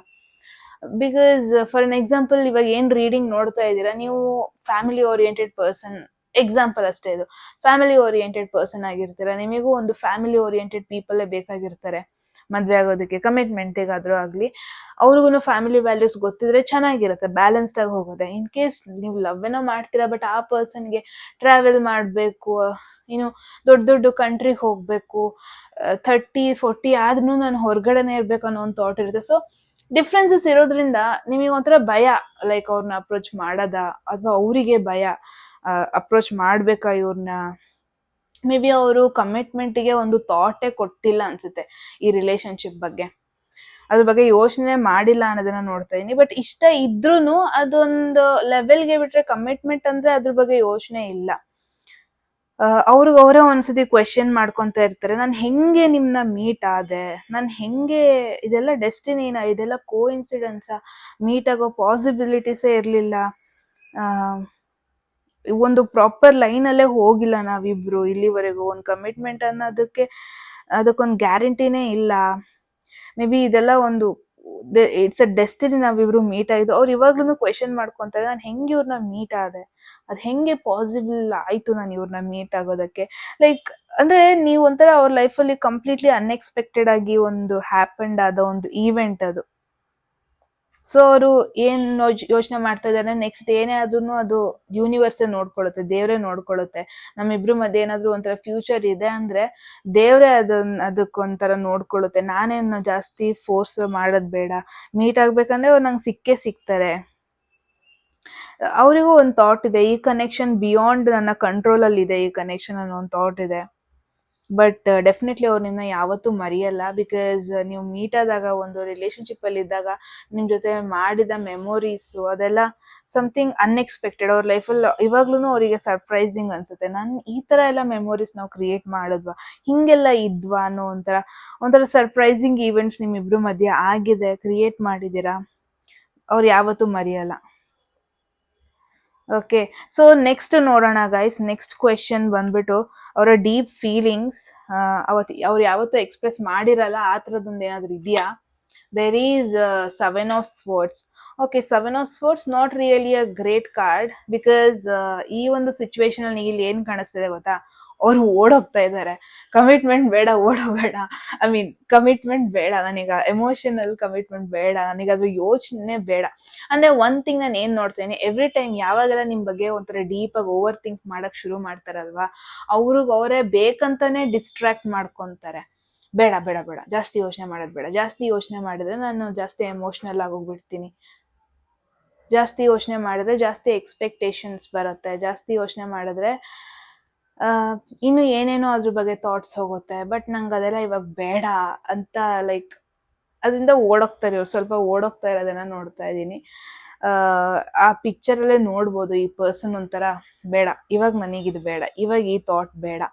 ಬಿಕಾಸ್ ಫಾರ್ ಎನ್ ಎಕ್ಸಾಂಪಲ್, ಇವಾಗ ಏನ್ ರೀಡಿಂಗ್ ನೋಡ್ತಾ ಇದ್ದೀರಾ ನೀವು, ಫ್ಯಾಮಿಲಿ ಓರಿಯೆಂಟೆಡ್ ಪರ್ಸನ್ ಎಕ್ಸಾಂಪಲ್ ಅಷ್ಟೇ, ಇದು ಫ್ಯಾಮಿಲಿ ಓರಿಯೆಂಟೆಡ್ ಪರ್ಸನ್ ಆಗಿರ್ತೀರ, ನಿಮಗೂ ಒಂದು ಫ್ಯಾಮಿಲಿ ಓರಿಯೆಂಟೆಡ್ ಪೀಪಲ್ಲೇ ಬೇಕಾಗಿರ್ತಾರೆ ಮದ್ವೆ ಆಗೋದಕ್ಕೆ, ಕಮಿಟ್ಮೆಂಟಿಗಾದ್ರೂ ಆಗ್ಲಿ. ಅವ್ರಿಗೂ ಫ್ಯಾಮಿಲಿ ವ್ಯಾಲ್ಯೂಸ್ ಗೊತ್ತಿದ್ರೆ ಚೆನ್ನಾಗಿರುತ್ತೆ, ಬ್ಯಾಲೆನ್ಸ್ಡ್ ಆಗಿ ಹೋಗುತ್ತೆ. ಇನ್ ಕೇಸ್ ನೀವು ಲವ್ ಏನೋ ಮಾಡ್ತೀರಾ, ಬಟ್ ಆ ಪರ್ಸನ್ಗೆ ಟ್ರಾವೆಲ್ ಮಾಡಬೇಕು, ಇನ್ನು ದೊಡ್ಡ ಕಂಟ್ರಿಗೆ ಹೋಗ್ಬೇಕು, 30-40 ಆದ್ರೂ ನಾನು ಹೊರಗಡೆನೆ ಇರ್ಬೇಕು ಅನ್ನೋ ಒಂದು ಥಾಟ್ ಇರುತ್ತೆ. ಸೊ ಡಿಫ್ರೆನ್ಸಸ್ ಇರೋದ್ರಿಂದ ನಿಮಗೆ ಒಂಥರ ಭಯ, ಲೈಕ್ ಅವ್ರನ್ನ ಅಪ್ರೋಚ್ ಮಾಡೋದಾ, ಅಥವಾ ಅವರಿಗೆ ಭಯ ಅಪ್ರೋಚ್ ಮಾಡ್ಬೇಕಾ ಇವ್ರನ್ನ. ಮೇ ಬಿ ಅವರು ಕಮಿಟ್ಮೆಂಟ್ಗೆ ಒಂದು ಥಾಟೇ ಕೊಟ್ಟಿಲ್ಲ ಅನ್ಸುತ್ತೆ ಈ ರಿಲೇಶನ್ಶಿಪ್ ಬಗ್ಗೆ, ಅದ್ರ ಬಗ್ಗೆ ಯೋಚನೆ ಮಾಡಿಲ್ಲ ಅನ್ನೋದನ್ನ ನೋಡ್ತಾ ಇದೀನಿ. ಬಟ್ ಇಷ್ಟ ಇದ್ರೂನು ಅದೊಂದು ಲೆವೆಲ್ಗೆ ಬಿಟ್ರೆ, ಕಮಿಟ್ಮೆಂಟ್ ಅಂದ್ರೆ ಅದ್ರ ಬಗ್ಗೆ ಯೋಚನೆ ಇಲ್ಲ. ಅವ್ರಿಗೆ ಅವರೇ ಒಂದ್ಸತಿ ಕ್ವೆಶನ್ ಮಾಡ್ಕೊತಾ ಇರ್ತಾರೆ, ನಾನು ಹೆಂಗೆ ನಿಮ್ನ ಮೀಟ್ ಆದೆ, ನಾನು ಹೆಂಗೆ, ಇದೆಲ್ಲ ಡೆಸ್ಟಿನಿನ, ಇದೆಲ್ಲ ಕೋ ಇನ್ಸಿಡೆನ್ಸಾ, ಮೀಟ್ ಆಗೋ ಪಾಸಿಬಿಲಿಟೀಸೇ ಇರಲಿಲ್ಲ, ಒಂದು ಪ್ರಾಪರ್ ಲೈನಲ್ಲೇ ಹೋಗಿಲ್ಲ ನಾವಿಬ್ರು ಇಲ್ಲಿವರೆಗೂ, ಒಂದು ಕಮಿಟ್ಮೆಂಟ್ ಅನ್ನೋದಕ್ಕೆ ಅದಕ್ಕೊಂದು ಗ್ಯಾರಂಟಿನೇ ಇಲ್ಲ. ಮೇ ಬಿ ಇದೆಲ್ಲ ಒಂದು ಇಟ್ಸ್ ಅ ಡೆಸ್ಟಿನಿ, ನಾವಿಬ್ರು ಮೀಟ್ ಆಗಿದ್ದು. ಅವ್ರು ಇವಾಗ್ಲೂ ಕ್ವೆಶನ್ ಮಾಡ್ಕೊಂತಾರೆ, ನಾನು ಹೆಂಗೆ ಇವ್ರನ್ನ ಮೀಟ್ ಆದೆ, ಅದು ಹೆಂಗೆ ಪಾಸಿಬಲ್ ಆಯ್ತು ನಾನು ಇವ್ರನ್ನ ಮೀಟ್ ಆಗೋದಕ್ಕೆ. ಲೈಕ್ ಅಂದ್ರೆ ನೀವು ಒಂಥರ ಅವ್ರ ಲೈಫಲ್ಲಿ ಕಂಪ್ಲೀಟ್ಲಿ ಅನ್ಎಕ್ಸ್ಪೆಕ್ಟೆಡ್ ಆಗಿ ಒಂದು ಹ್ಯಾಪನ್ಡ್ ಆದ ಒಂದು ಈವೆಂಟ್ ಅದು. ಸೊ ಅವರು ಏನ್ ಯೋಚನೆ ಮಾಡ್ತಾ ಇದ್ದಾರೆ, ನೆಕ್ಸ್ಟ್ ಏನೇ ಆದ್ರೂ ಅದು ಯೂನಿವರ್ಸೇ ನೋಡ್ಕೊಳ್ಳುತ್ತೆ, ದೇವ್ರೇ ನೋಡ್ಕೊಳ್ಳುತ್ತೆ. ನಮ್ಮಿಬ್ರು ಮಧ್ಯೆ ಏನಾದ್ರು ಒಂಥರ ಫ್ಯೂಚರ್ ಇದೆ ಅಂದ್ರೆ ದೇವ್ರೇ ಅದಕ್ಕೊಂಥರ ನೋಡ್ಕೊಳ್ಳುತ್ತೆ. ನಾನೇನು ಜಾಸ್ತಿ ಫೋರ್ಸ್ ಮಾಡೋದ್ ಬೇಡ, ಮೀಟ್ ಆಗ್ಬೇಕಂದ್ರೆ ಅವ್ರು ನಂಗೆ ಸಿಗ್ತಾರೆ. ಅವರಿಗೂ ಒಂದು ಥಾಟ್ ಇದೆ, ಈ ಕನೆಕ್ಷನ್ ಬಿಯಾಂಡ್ ನನ್ನ ಕಂಟ್ರೋಲ್ ಅಲ್ಲಿ ಇದೆ, ಈ ಕನೆಕ್ಷನ್ ಅನ್ನೋ ಒಂದು ಥಾಟ್ ಇದೆ. ಬಟ್ ಡೆಫಿನೆಟ್ಲಿ ಅವ್ರು ನಿಮ್ಮನ್ನ ಯಾವತ್ತೂ ಮರೆಯಲ್ಲ. ಬಿಕಾಸ್ ನೀವು ಮೀಟ್ ಆದಾಗ, ಒಂದು ರಿಲೇಶನ್ಶಿಪ್ ಅಲ್ಲಿ ಇದ್ದಾಗ ನಿಮ್ ಜೊತೆ ಮಾಡಿದ ಮೆಮೊರೀಸು ಅದೆಲ್ಲ ಸಮಥಿಂಗ್ ಅನ್ಎಕ್ಸ್ಪೆಕ್ಟೆಡ್. ಅವ್ರ ಲೈಫಲ್ಲಿ ಇವಾಗ್ಲೂ ಅವರಿಗೆ ಸರ್ಪ್ರೈಸಿಂಗ್ ಅನ್ಸುತ್ತೆ, ನಾನು ಈ ತರ ಎಲ್ಲ ಮೆಮೊರೀಸ್ ನಾವು ಕ್ರಿಯೇಟ್ ಮಾಡಿದ್ವಾ, ಹಿಂಗೆಲ್ಲ ಇದ್ವಾ ಅನ್ನೋ ಒಂಥರ ಸರ್ಪ್ರೈಸಿಂಗ್ ಈವೆಂಟ್ಸ್ ನಿಮ್ಮಿಬ್ರು ಮಧ್ಯೆ ಆಗಿದೆ, ಕ್ರಿಯೇಟ್ ಮಾಡಿದ್ದೀರಾ. ಅವ್ರು ಯಾವತ್ತೂ ಮರೆಯಲ್ಲ. ಓಕೆ, ಸೊ ನೆಕ್ಸ್ಟ್ ನೋಡೋಣ ಗೈಸ್. ನೆಕ್ಸ್ಟ್ ಕ್ವೆಶನ್ ಬಂದ್ಬಿಟ್ಟು ಅವರ ಡೀಪ್ ಫೀಲಿಂಗ್ಸ್, ಅವ್ರು ಯಾವತ್ತೂ ಎಕ್ಸ್ಪ್ರೆಸ್ ಮಾಡಿರಲ್ಲ ಆ ಥರದೊಂದು ಏನಾದ್ರು ಇದೆಯಾ. There is 7 of Swords. Okay, 7 of Swords not really a great card, because ಈ ಒಂದು ಸಿಚುವೇಶನ್ ಅಲ್ಲಿ ಇಲ್ಲಿ ಏನ್ ಕಾಣಿಸ್ತಿದೆ ಗೊತ್ತಾ, ಅವ್ರು ಓಡೋಗ್ತಾ ಇದ್ದಾರೆ. ಕಮಿಟ್ಮೆಂಟ್ ಬೇಡ, ಓಡೋಗೋಣ. ಕಮಿಟ್ಮೆಂಟ್ ಬೇಡ ನನಗ, ಎಮೋಷನಲ್ ಕಮಿಟ್ಮೆಂಟ್ ಬೇಡ ನನಗೆ, ಅದ್ರ ಯೋಚನೆ ಬೇಡ. ಅಂದ್ರೆ ಒಂದ್ ಥಿಂಗ್ ನಾನು ಏನ್ ನೋಡ್ತೇನೆ, ಎವ್ರಿ ಟೈಮ್ ಯಾವಾಗೆಲ್ಲ ನಿಮ್ ಬಗ್ಗೆ ಒಂಥರ ಡೀಪ್ ಆಗಿ ಓವರ್ ಥಿಂಕ್ ಮಾಡಕ್ ಶುರು ಮಾಡ್ತಾರಲ್ವಾ, ಅವ್ರಿಗೆ ಅವರೇ ಬೇಕಂತಾನೆ ಡಿಸ್ಟ್ರಾಕ್ಟ್ ಮಾಡ್ಕೊಂತಾರೆ. ಬೇಡ ಬೇಡ ಬೇಡ, ಜಾಸ್ತಿ ಯೋಚನೆ ಮಾಡೋದು ಬೇಡ. ಜಾಸ್ತಿ ಯೋಚನೆ ಮಾಡಿದ್ರೆ ನಾನು ಜಾಸ್ತಿ ಎಮೋಷ್ನಲ್ ಆಗೋಗ್ಬಿಡ್ತೀನಿ. ಜಾಸ್ತಿ ಯೋಚನೆ ಮಾಡಿದ್ರೆ ಜಾಸ್ತಿ ಎಕ್ಸ್ಪೆಕ್ಟೇಷನ್ಸ್ ಬರುತ್ತೆ. ಜಾಸ್ತಿ ಯೋಚನೆ ಮಾಡಿದ್ರೆ ಇನ್ನು ಏನೇನೋ ಅದ್ರ ಬಗ್ಗೆ ಥಾಟ್ಸ್ ಹೋಗುತ್ತೆ. ಬಟ್ ನಂಗೆ ಅದೆಲ್ಲ ಇವಾಗ ಬೇಡ ಅಂತ ಲೈಕ್ ಅದರಿಂದ ಓಡೋಗ್ತಾರೆ ಇವ್ರು. ಸ್ವಲ್ಪ ಓಡೋಗ್ತಾ ಇರೋದನ್ನ ನೋಡ್ತಾ ಇದ್ದೀನಿ. ಆ ಪಿಕ್ಚರಲ್ಲೇ ನೋಡ್ಬೋದು ಈ ಪರ್ಸನ್ ಒಂಥರ ಬೇಡ, ಇವಾಗ ನನಗಿದು ಬೇಡ, ಇವಾಗ ಈ ಥಾಟ್ ಬೇಡ.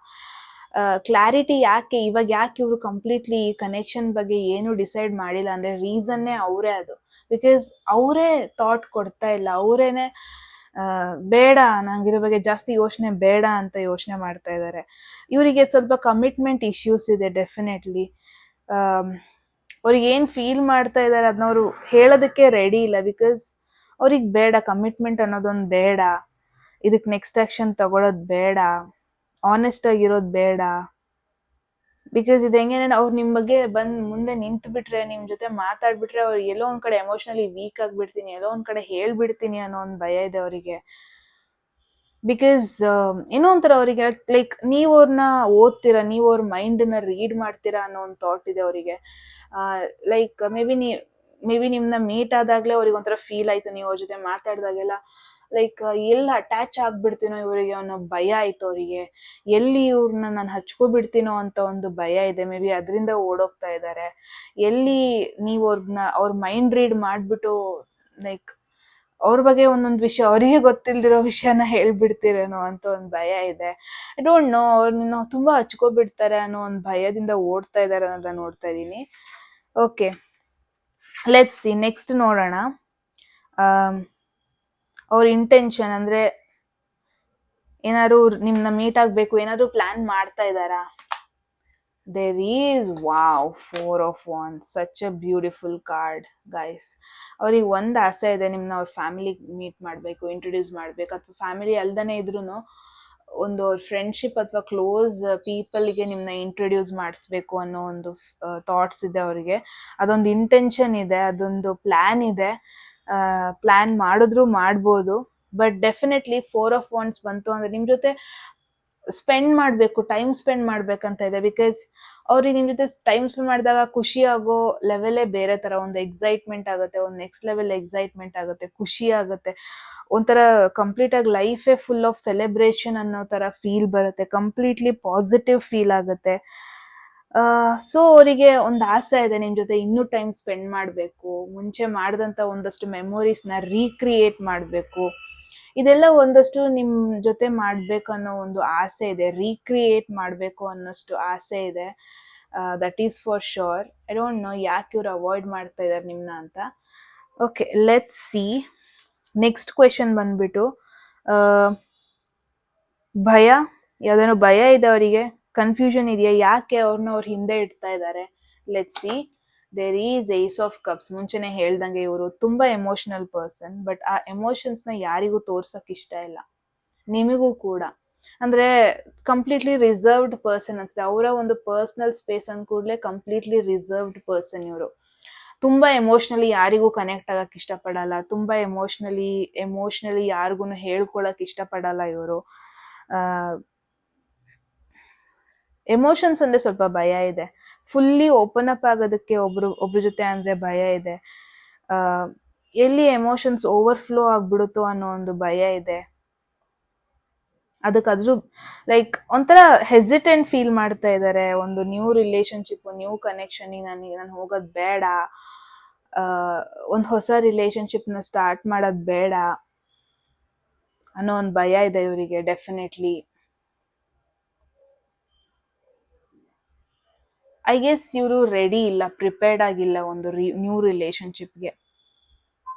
ಕ್ಲಾರಿಟಿ ಯಾಕೆ ಇವ್ರು ಕಂಪ್ಲೀಟ್ಲಿ ಈ ಕನೆಕ್ಷನ್ ಬಗ್ಗೆ ಏನು ಡಿಸೈಡ್ ಮಾಡಿಲ್ಲ ಅಂದರೆ ರೀಸನ್ನೇ ಅವರೇ ಅದು. ಬಿಕಾಸ್ ಅವರೇ ಥಾಟ್ ಕೊಡ್ತಾ ಇಲ್ಲ, ಅವರೇನೆ ಬೇಡ, ನಂಗಿರೋ ಬಗ್ಗೆ ಜಾಸ್ತಿ ಯೋಚನೆ ಬೇಡ ಅಂತ ಯೋಚನೆ ಮಾಡ್ತಾ ಇದ್ದಾರೆ. ಇವರಿಗೆ ಸ್ವಲ್ಪ ಕಮಿಟ್ಮೆಂಟ್ ಇಶ್ಯೂಸ್ ಇದೆ ಡೆಫಿನೆಟ್ಲಿ. ಅವ್ರಿಗೆ ಏನು ಫೀಲ್ ಮಾಡ್ತಾ ಇದ್ದಾರೆ ಅದನ್ನ ಅವರು ಹೇಳೋದಕ್ಕೆ ರೆಡಿ ಇಲ್ಲ. ಬಿಕಾಸ್ ಅವ್ರಿಗೆ ಬೇಡ, ಕಮಿಟ್ಮೆಂಟ್ ಅನ್ನೋದೊಂದು ಬೇಡ, ಇದಕ್ಕೆ ನೆಕ್ಸ್ಟ್ ಆ್ಯಕ್ಷನ್ ತಗೊಳ್ಳೋದು ಬೇಡ, ಆನೆಸ್ಟ್ ಆಗಿರೋದು ಬೇಡ. ಬಿಕಾಸ್ ಇದು ಹೆಂಗೆ, ಅವ್ರು ನಿಮ್ಮ ಬಗ್ಗೆ ಬಂದು ಮುಂದೆ ನಿಂತು ಬಿಟ್ರೆ, ನಿಮ್ಮ ಜೊತೆ ಮಾತಾಡ್ಬಿಟ್ರೆ, ಅವ್ರು ಎಲ್ಲೋ ಒಂದು ಕಡೆ ಎಮೋಷ್ನಲಿ ವೀಕ್ ಆಗಿಬಿಡ್ತೀನಿ, ಎಲ್ಲೋ ಒಂದು ಕಡೆ ಹೇಳ್ಬಿಡ್ತೀನಿ ಅನ್ನೋ ಒಂದು ಭಯ ಇದೆ ಅವರಿಗೆ. ಬಿಕಾಸ್ ಏನೋ ಒಂಥರ ಅವರಿಗೆ ಲೈಕ್ ನೀವು ಅವ್ರನ್ನ ಓದ್ತೀರಾ, ನೀವು ಅವ್ರ ಮೈಂಡನ್ನ ರೀಡ್ ಮಾಡ್ತೀರಾ ಅನ್ನೋ ಒಂದು ಥಾಟ್ ಇದೆ ಅವರಿಗೆ. ಲೈಕ್ ಮೇ ಬಿ ನಿಮ್ಮನ್ನ ಮೀಟ್ ಆದಾಗಲೇ ಅವ್ರಿಗೆ ಒಂಥರ ಫೀಲ್ ಆಯಿತು, ನೀವು ಅವ್ರ ಜೊತೆ ಮಾತಾಡಿದಾಗೆಲ್ಲ ಲೈಕ್ ಎಲ್ಲಿ ಅಟ್ಯಾಚ್ ಆಗ್ಬಿಡ್ತೀನೋ ಇವರಿಗೆ ಅನ್ನೋ ಭಯ ಆಯಿತು ಅವರಿಗೆ. ಎಲ್ಲಿ ಇವ್ರನ್ನ ನಾನು ಹಚ್ಕೊಬಿಡ್ತೀನೋ ಅಂತ ಒಂದು ಭಯ ಇದೆ. ಮೇ ಬಿ ಅದರಿಂದ ಓಡೋಗ್ತಾ ಇದ್ದಾರೆ. ಎಲ್ಲಿ ನೀವು ಅವ್ರ ಮೈಂಡ್ ರೀಡ್ ಮಾಡಿಬಿಟ್ಟು ಲೈಕ್ ಅವ್ರ ಬಗ್ಗೆ ಒಂದೊಂದು ವಿಷಯ ಅವರಿಗೆ ಗೊತ್ತಿಲ್ದಿರೋ ವಿಷಯನ ಹೇಳ್ಬಿಡ್ತೀರೇನೋ ಅಂತ ಒಂದು ಭಯ ಇದೆ. ಐ ಡೋಂಟ್ ನೋ, ಅವ್ರನ್ನ ತುಂಬ ಹಚ್ಕೊಬಿಡ್ತಾರೆ ಅನ್ನೋ ಒಂದು ಭಯದಿಂದ ಓಡ್ತಾ ಇದ್ದಾರೆ ಅನ್ನೋದನ್ನ ನೋಡ್ತಾ ಇದ್ದೀನಿ. ಓಕೆ, ಲೆಟ್ಸ್ ಸಿ ನೆಕ್ಸ್ಟ್ ನೋಡೋಣ. ಅವ್ರ ಇಂಟೆನ್ಷನ್ ಅಂದರೆ ಏನಾದ್ರು ನಿಮ್ಮನ್ನ ಮೀಟ್ ಆಗಬೇಕು, ಏನಾದರೂ ಪ್ಲ್ಯಾನ್ ಮಾಡ್ತಾ ಇದ್ದಾರಾ? There is wow 4 of Wands, such a beautiful card guys. ಅವ್ರಿಗೆ ಒಂದು ಆಸೆ ಇದೆ, ನಿಮ್ಮನ್ನ ಅವ್ರ ಫ್ಯಾಮಿಲಿಗೆ ಮೀಟ್ ಮಾಡಬೇಕು, ಇಂಟ್ರೊಡ್ಯೂಸ್ ಮಾಡಬೇಕು, ಅಥವಾ ಫ್ಯಾಮಿಲಿ ಅಲ್ದೇ ಇದ್ರೂ ಒಂದು ಅವ್ರ ಫ್ರೆಂಡ್ಶಿಪ್ ಅಥವಾ ಕ್ಲೋಸ್ ಪೀಪಲ್ಗೆ ನಿಮ್ಮನ್ನ ಇಂಟ್ರೊಡ್ಯೂಸ್ ಮಾಡಿಸ್ಬೇಕು ಅನ್ನೋ ಒಂದು ಥಾಟ್ಸ್ ಇದೆ ಅವರಿಗೆ. ಅದೊಂದು ಇಂಟೆನ್ಷನ್ ಇದೆ, ಅದೊಂದು ಪ್ಲ್ಯಾನ್ ಇದೆ. ಪ್ಲ್ಯಾನ್ ಮಾಡಿದ್ರು ಮಾಡ್ಬೋದು. ಬಟ್ ಡೆಫಿನೆಟ್ಲಿ 4 of Wands ಬಂತು ಅಂದರೆ ನಿಮ್ಮ ಜೊತೆ ಸ್ಪೆಂಡ್ ಮಾಡಬೇಕು, ಟೈಮ್ ಸ್ಪೆಂಡ್ ಮಾಡ್ಬೇಕಂತ ಇದೆ. ಬಿಕಾಸ್ ಅವ್ರಿಗೆ ನಿಮ್ಮ ಜೊತೆ ಟೈಮ್ ಸ್ಪೆಂಡ್ ಮಾಡಿದಾಗ ಖುಷಿ ಆಗೋ ಲೆವೆಲೇ ಬೇರೆ ಥರ, ಒಂದು ಎಕ್ಸೈಟ್ಮೆಂಟ್ ಆಗುತ್ತೆ, ಒಂದು ನೆಕ್ಸ್ಟ್ ಲೆವೆಲ್ ಎಕ್ಸೈಟ್ಮೆಂಟ್ ಆಗುತ್ತೆ, ಖುಷಿ ಆಗುತ್ತೆ, ಒಂಥರ ಕಂಪ್ಲೀಟಾಗಿ ಲೈಫೇ ಫುಲ್ ಆಫ್ ಸೆಲೆಬ್ರೇಷನ್ ಅನ್ನೋ ಥರ ಫೀಲ್ ಬರುತ್ತೆ, ಕಂಪ್ಲೀಟ್ಲಿ ಪಾಸಿಟಿವ್ ಫೀಲ್ ಆಗುತ್ತೆ. ಸೊ ಅವರಿಗೆ ಒಂದು ಆಸೆ ಇದೆ, ನಿಮ್ಮ ಜೊತೆ ಇನ್ನೂ ಟೈಮ್ ಸ್ಪೆಂಡ್ ಮಾಡಬೇಕು, ಮುಂಚೆ ಮಾಡಿದಂಥ ಒಂದಷ್ಟು ಮೆಮೊರೀಸ್ನ ರೀಕ್ರಿಯೇಟ್ ಮಾಡಬೇಕು, ಇದೆಲ್ಲ ಒಂದಷ್ಟು ನಿಮ್ಮ ಜೊತೆ ಮಾಡಬೇಕು ಅನ್ನೋ ಒಂದು ಆಸೆ ಇದೆ, ರೀಕ್ರಿಯೇಟ್ ಮಾಡಬೇಕು ಅನ್ನೋಷ್ಟು ಆಸೆ ಇದೆ. That is for sure. I don't know ಯಾಕೆ ಇವ್ರು ಅವಾಯ್ಡ್ ಮಾಡ್ತಾ ಇದ್ದಾರೆ ನಿಮ್ಮನ್ನ ಅಂತ. Okay, let's see next question ಬಂದ್ಬಿಟ್ಟು ಭಯ, ಯಾವುದೇನೋ ಭಯ ಇದೆ ಅವರಿಗೆ, ಕನ್ಫ್ಯೂಷನ್ ಇದೆಯಾ, ಯಾಕೆ ಅವ್ರನ್ನ ಅವ್ರು ಹಿಂದೆ ಇಡ್ತಾ ಇದ್ದಾರೆ? Let's see. There is ace of cups. ಮುಂಚೆನೆ ಹೇಳ್ದಂಗೆ ಇವರು ತುಂಬ ಎಮೋಷನಲ್ ಪರ್ಸನ್. ಬಟ್ ಆ ಎಮೋಷನ್ಸ್ನ ಯಾರಿಗೂ ತೋರ್ಸೋಕೆ ಇಷ್ಟ ಇಲ್ಲ, ನಿಮಗೂ ಕೂಡ. ಅಂದರೆ ಕಂಪ್ಲೀಟ್ಲಿ ರಿಸರ್ವ್ಡ್ ಪರ್ಸನ್ ಅನ್ಸುತ್ತೆ. ಅವರ ಒಂದು ಪರ್ಸ್ನಲ್ ಸ್ಪೇಸ್ ಅಂದ ಕೂಡಲೇ ಕಂಪ್ಲೀಟ್ಲಿ ರಿಸರ್ವ್ಡ್ ಪರ್ಸನ್ ಇವರು. ತುಂಬ ಎಮೋಷ್ನಲಿ ಯಾರಿಗೂ ಕನೆಕ್ಟ್ ಆಗಕ್ಕೆ ಇಷ್ಟಪಡಲ್ಲ, ತುಂಬ ಎಮೋಷ್ನಲಿ ಯಾರಿಗೂ ಹೇಳ್ಕೊಳಕ್ಕೆ ಇಷ್ಟಪಡಲ್ಲ ಇವರು. ಎಮೋಷನ್ಸ್ ಅಂದರೆ ಸ್ವಲ್ಪ ಭಯ ಇದೆ. ಫುಲ್ಲಿ ಓಪನ್ ಅಪ್ ಆಗೋದಕ್ಕೆ ಒಬ್ರ ಜೊತೆ ಅಂದರೆ ಭಯ ಇದೆ. ಎಲ್ಲಿ ಎಮೋಷನ್ಸ್ ಓವರ್ಫ್ಲೋ ಆಗ್ಬಿಡುತ್ತೋ ಅನ್ನೋ ಒಂದು ಭಯ ಇದೆ. ಅದಕ್ಕಾದ್ರೂ ಲೈಕ್ ಒಂಥರ ಹೆಸಿಟೆಂಟ್ ಫೀಲ್ ಮಾಡ್ತಾ ಇದ್ದಾರೆ. ಒಂದು ನ್ಯೂ ರಿಲೇಷನ್ಶಿಪ್, ನ್ಯೂ ಕನೆಕ್ಷನಿಗೆ ನಾನು ಹೋಗೋದು ಬೇಡ, ಒಂದು ಹೊಸ ರಿಲೇಷನ್ಶಿಪ್ನ ಸ್ಟಾರ್ಟ್ ಮಾಡೋದು ಬೇಡ ಅನ್ನೋ ಒಂದು ಭಯ ಇದೆ ಇವರಿಗೆ ಡೆಫಿನೆಟ್ಲಿ. ಐ ಗೆಸ್ ಇವರು ರೆಡಿ ಇಲ್ಲ, ಪ್ರಿಪೇರ್ಡ್ ಆಗಿಲ್ಲ ಒಂದು ನ್ಯೂ ರಿಲೇಷನ್ಶಿಪ್ಗೆ.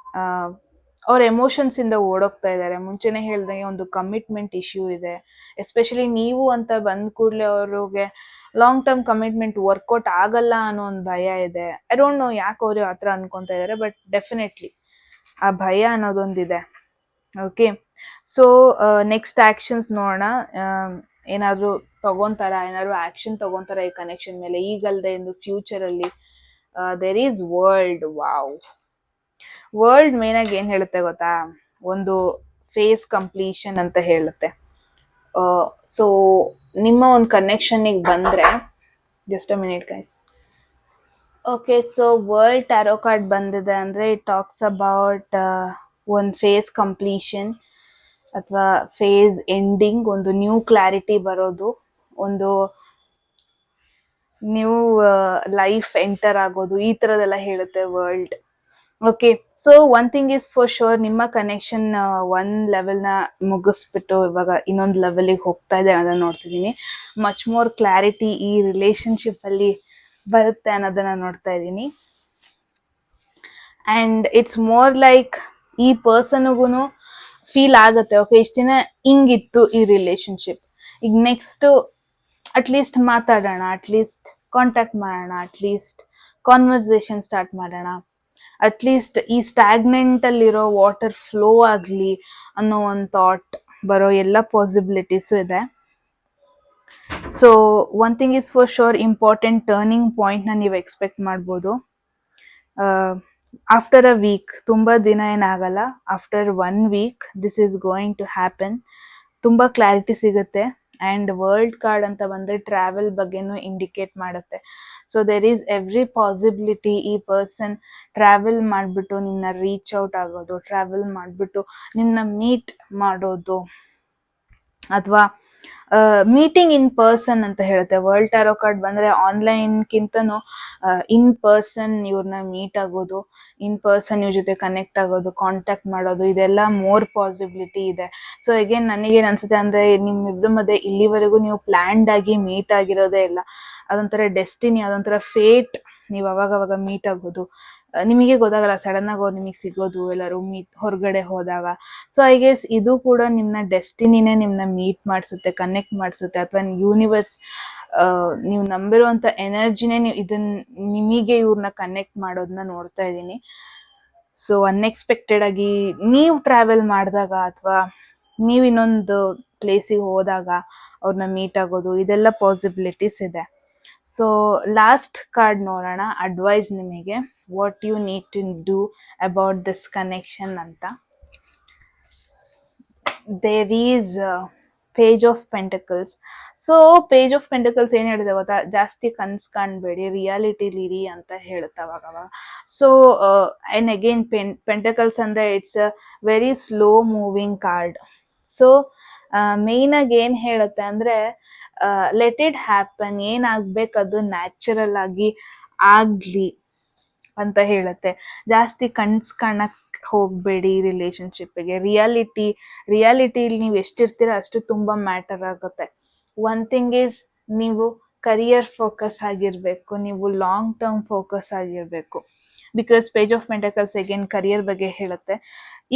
ಅವ್ರ ಎಮೋಷನ್ಸಿಂದ ಓಡೋಗ್ತಾ ಇದ್ದಾರೆ. ಮುಂಚೆನೇ ಹೇಳ್ದಂಗೆ ಒಂದು ಕಮಿಟ್ಮೆಂಟ್ ಇಶ್ಯೂ ಇದೆ. ಎಸ್ಪೆಷಲಿ ನೀವು ಅಂತ ಬಂದ ಕೂಡಲೇ ಅವ್ರಿಗೆ ಲಾಂಗ್ ಟರ್ಮ್ ಕಮಿಟ್ಮೆಂಟ್ ವರ್ಕೌಟ್ ಆಗಲ್ಲ ಅನ್ನೋ ಒಂದು ಭಯ ಇದೆ. ಐ ಡೋಂಟ್ ನೋ ಯಾಕೆ ಅವರು ಆ ಥರ ಅನ್ಕೊತಾ ಇದ್ದಾರೆ, ಬಟ್ ಡೆಫಿನೆಟ್ಲಿ ಆ ಭಯ ಅನ್ನೋದೊಂದಿದೆ. ಓಕೆ, ಸೊ ನೆಕ್ಸ್ಟ್ ಆ್ಯಕ್ಷನ್ಸ್ ನೋಡೋಣ. ಏನಾದರೂ ಏನಾದ್ರು ಆ್ಯಕ್ಷನ್ ತಗೊತಾರ ಈ ಕನೆಕ್ಷನ್ ಮೇಲೆ, ಈಗಲ್ದೆ ಇನ್ನು ಫ್ಯೂಚರಲ್ಲಿ. There is world. Wow, world ಮೇನಾಗಿ ಏನು ಹೇಳುತ್ತೆ ಗೊತ್ತಾ? ಒಂದು ಫೇಸ್ ಕಂಪ್ಲೀಷನ್ ಅಂತ ಹೇಳುತ್ತೆ. ಸೊ ನಿಮ್ಮ ಒಂದು ಕನೆಕ್ಷನ್ನಿಗೆ ಬಂದರೆ just a minute guys. Okay, so world tarot card ಬಂದಿದೆ ಅಂದರೆ ಇಟ್ ಟಾಕ್ಸ್ ಅಬೌಟ್ ಒಂದು ಫೇಸ್ ಕಂಪ್ಲೀಷನ್ ಅಥವಾ ಫೇಸ್ ಎಂಡಿಂಗ್, ಒಂದು ನ್ಯೂ ಕ್ಲಾರಿಟಿ ಬರೋದು, ಒಂದು ನ್ಯೂ ಲೈಫ್ ಎಂಟರ್ ಆಗೋದು, ಈ ಥರದೆಲ್ಲ ಹೇಳುತ್ತೆ world. Okay, so one thing is for sure, ನಿಮ್ಮ ಕನೆಕ್ಷನ್ ಒನ್ ಲೆವೆಲ್ನ ಮುಗಿಸ್ಬಿಟ್ಟು ಇವಾಗ ಇನ್ನೊಂದು ಲೆವೆಲಿಗೆ ಹೋಗ್ತಾ ಇದೆ ಅನ್ನೋದನ್ನ ನೋಡ್ತಿದ್ದೀನಿ. ಮಚ್ ಮೋರ್ ಕ್ಲಾರಿಟಿ ಈ ರಿಲೇಶನ್ಶಿಪ್ಪಲ್ಲಿ ಬರುತ್ತೆ ಅನ್ನೋದನ್ನ ನೋಡ್ತಾ ಇದ್ದೀನಿ. ಆ್ಯಂಡ್ ಇಟ್ಸ್ ಮೋರ್ ಲೈಕ್ ಈ ಪರ್ಸನ್ಗೂ ಫೀಲ್ ಆಗುತ್ತೆ, ಓಕೆ ಇಷ್ಟು ದಿನ ಹಿಂಗಿತ್ತು ಈ ರಿಲೇಶನ್ಶಿಪ್, ಈಗ ನೆಕ್ಸ್ಟು ಅಟ್ಲೀಸ್ಟ್ ಮಾತಾಡೋಣ, ಅಟ್ಲೀಸ್ಟ್ ಕಾಂಟ್ಯಾಕ್ಟ್ ಮಾಡೋಣ, ಅಟ್ಲೀಸ್ಟ್ ಕಾನ್ವರ್ಸೇಷನ್ ಸ್ಟಾರ್ಟ್ ಮಾಡೋಣ, ಅಟ್ಲೀಸ್ಟ್ ಈ ಸ್ಟ್ಯಾಗ್ನೆಂಟಲ್ಲಿರೋ ವಾಟರ್ ಫ್ಲೋ ಆಗಲಿ ಅನ್ನೋ ಒಂದು ಥಾಟ್ ಬರೋ ಎಲ್ಲ ಪಾಸಿಬಿಲಿಟೀಸು ಇದೆ. So one thing is for sure, important turning ಪಾಯಿಂಟ್ನ ನೀವು ಎಕ್ಸ್ಪೆಕ್ಟ್ ಮಾಡ್ಬೋದು. ಆಫ್ಟರ್ ಅ ವೀಕ್, ತುಂಬ ದಿನ ಏನಾಗಲ್ಲ, after 1 week this is going to happen. ತುಂಬ ಕ್ಲಾರಿಟಿ ಸಿಗುತ್ತೆ. ಆ್ಯಂಡ್ ವರ್ಲ್ಡ್ ಕಾರ್ಡ್ ಅಂತ ಬಂದರೆ ಟ್ರಾವೆಲ್ ಬಗ್ಗೆನೂ ಇಂಡಿಕೇಟ್ ಮಾಡುತ್ತೆ. So there is every possibility ಈ ಪರ್ಸನ್ ಟ್ರಾವೆಲ್ ಮಾಡಿಬಿಟ್ಟು ನಿನ್ನ ರೀಚ್ ಔಟ್ ಆಗೋದು, ಟ್ರಾವೆಲ್ ಮಾಡಿಬಿಟ್ಟು ನಿನ್ನ ಮೀಟ್ ಮಾಡೋದು, ಅಥವಾ ಮೀಟಿಂಗ್ ಇನ್ ಪರ್ಸನ್ ಅಂತ ಹೇಳುತ್ತೆ. ವರ್ಲ್ಡ್ ಟ್ಯಾರೋ ಕಾರ್ಡ್ ಬಂದರೆ ಆನ್ಲೈನ್ಗಿಂತನೂ ಇನ್ ಪರ್ಸನ್ ಇವ್ರನ್ನ ಮೀಟ್ ಆಗೋದು, ಇನ್ ಪರ್ಸನ್ ಇವ್ರ ಜೊತೆ ಕನೆಕ್ಟ್ ಆಗೋದು, ಕಾಂಟ್ಯಾಕ್ಟ್ ಮಾಡೋದು, ಇದೆಲ್ಲ ಮೋರ್ ಪಾಸಿಬಿಲಿಟಿ ಇದೆ. ಸೊ ಅಗೇನ್ ನನಗೇನು ಅನ್ಸುತ್ತೆ ಅಂದರೆ, ನಿಮ್ಮಿಬ್ಬರ ಮಧ್ಯೆ ಇಲ್ಲಿವರೆಗೂ ನೀವು ಪ್ಲ್ಯಾನ್ಡ್ ಆಗಿ ಮೀಟ್ ಆಗಿರೋದೇ ಇಲ್ಲ, ಅದೊಂಥರ ಡೆಸ್ಟಿನಿ, ಅದೊಂಥರ ಫೇಟ್. ನೀವು ಅವಾಗವಾಗ ಮೀಟ್ ಆಗೋದು, ನಿಮಗೆ ಗೊತ್ತಾಗಲ್ಲ, ಸಡನ್ನಾಗಿ ಅವ್ರು ನಿಮಗೆ ಸಿಗೋದು, ಎಲ್ಲರೂ ಹೊರಗಡೆ ಹೋದಾಗ. ಸೊ ಐ ಗೆಸ್ ಇದು ಕೂಡ ನಿಮ್ಮ ಡೆಸ್ಟಿನಿನೇ ನಿಮ್ಮನ್ನ ಮೀಟ್ ಮಾಡಿಸುತ್ತೆ, ಕನೆಕ್ಟ್ ಮಾಡಿಸುತ್ತೆ, ಅಥವಾ ಯೂನಿವರ್ಸ್ ನೀವು ನಂಬಿರುವಂಥ ಎನರ್ಜಿನೇ ನಿಮಗೆ ಇವ್ರನ್ನ ಕನೆಕ್ಟ್ ಮಾಡೋದನ್ನ ನೋಡ್ತಾ ಇದ್ದೀನಿ. ಸೊ ಅನ್ಎಕ್ಸ್ಪೆಕ್ಟೆಡ್ ಆಗಿ ನೀವು ಟ್ರಾವೆಲ್ ಮಾಡಿದಾಗ, ಅಥವಾ ನೀವು ಇನ್ನೊಂದು ಪ್ಲೇಸಿಗೆ ಹೋದಾಗ ಅವ್ರನ್ನ ಮೀಟ್ ಆಗೋದು, ಇದೆಲ್ಲ ಪಾಸಿಬಿಲಿಟೀಸ್ ಇದೆ. ಸೊ ಲಾಸ್ಟ್ ಕಾರ್ಡ್ ನೋಡೋಣ, ಅಡ್ವೈಸ್ ನಿಮಗೆ, what you need to do about this connection ಅಂತ. There is page of pentacles. So page of pentacles ಏನು ಹೇಳಿದೆ ಗೊತ್ತಾ, ಜಾಸ್ತಿ ಕನ್ಸು ಕಾಣಬೇಡಿ, ರಿಯಾಲಿಟಿಲಿರಿ ಅಂತ ಹೇಳುತ್ತೆ ಅವಾಗವಾಗ. ಸೊ ಆ್ಯಂಡ್ ಅಗೇನ್ ಪೆಂಟಕಲ್ಸ್ ಅಂದರೆ it's a very slow moving card. So ಮೇಯ್ನಾಗಿ ಏನು ಹೇಳುತ್ತೆ ಅಂದರೆ, ಲೆಟ್ ಇಟ್ ಹ್ಯಾಪನ್, ಏನಾಗಬೇಕು ಅದು ನ್ಯಾಚುರಲ್ ಆಗಿ ಆಗಲಿ ಅಂತ ಹೇಳುತ್ತೆ. ಜಾಸ್ತಿ ಕನ್ಸು ಕಾಣಕ್ಕೆ ಹೋಗಬೇಡಿ ರಿಲೇಶನ್ಶಿಪ್ಪಿಗೆ. ರಿಯಾಲಿಟಿಲಿ ನೀವು ಎಷ್ಟಿರ್ತೀರ ಅಷ್ಟು ತುಂಬ ಮ್ಯಾಟರ್ ಆಗುತ್ತೆ. ಒನ್ ಥಿಂಗ್ ಈಸ್, ನೀವು ಕರಿಯರ್ ಫೋಕಸ್ ಆಗಿರಬೇಕು, ನೀವು ಲಾಂಗ್ ಟರ್ಮ್ ಫೋಕಸ್ ಆಗಿರಬೇಕು. Because page of pentacles again career ಬಗ್ಗೆ ಹೇಳುತ್ತೆ.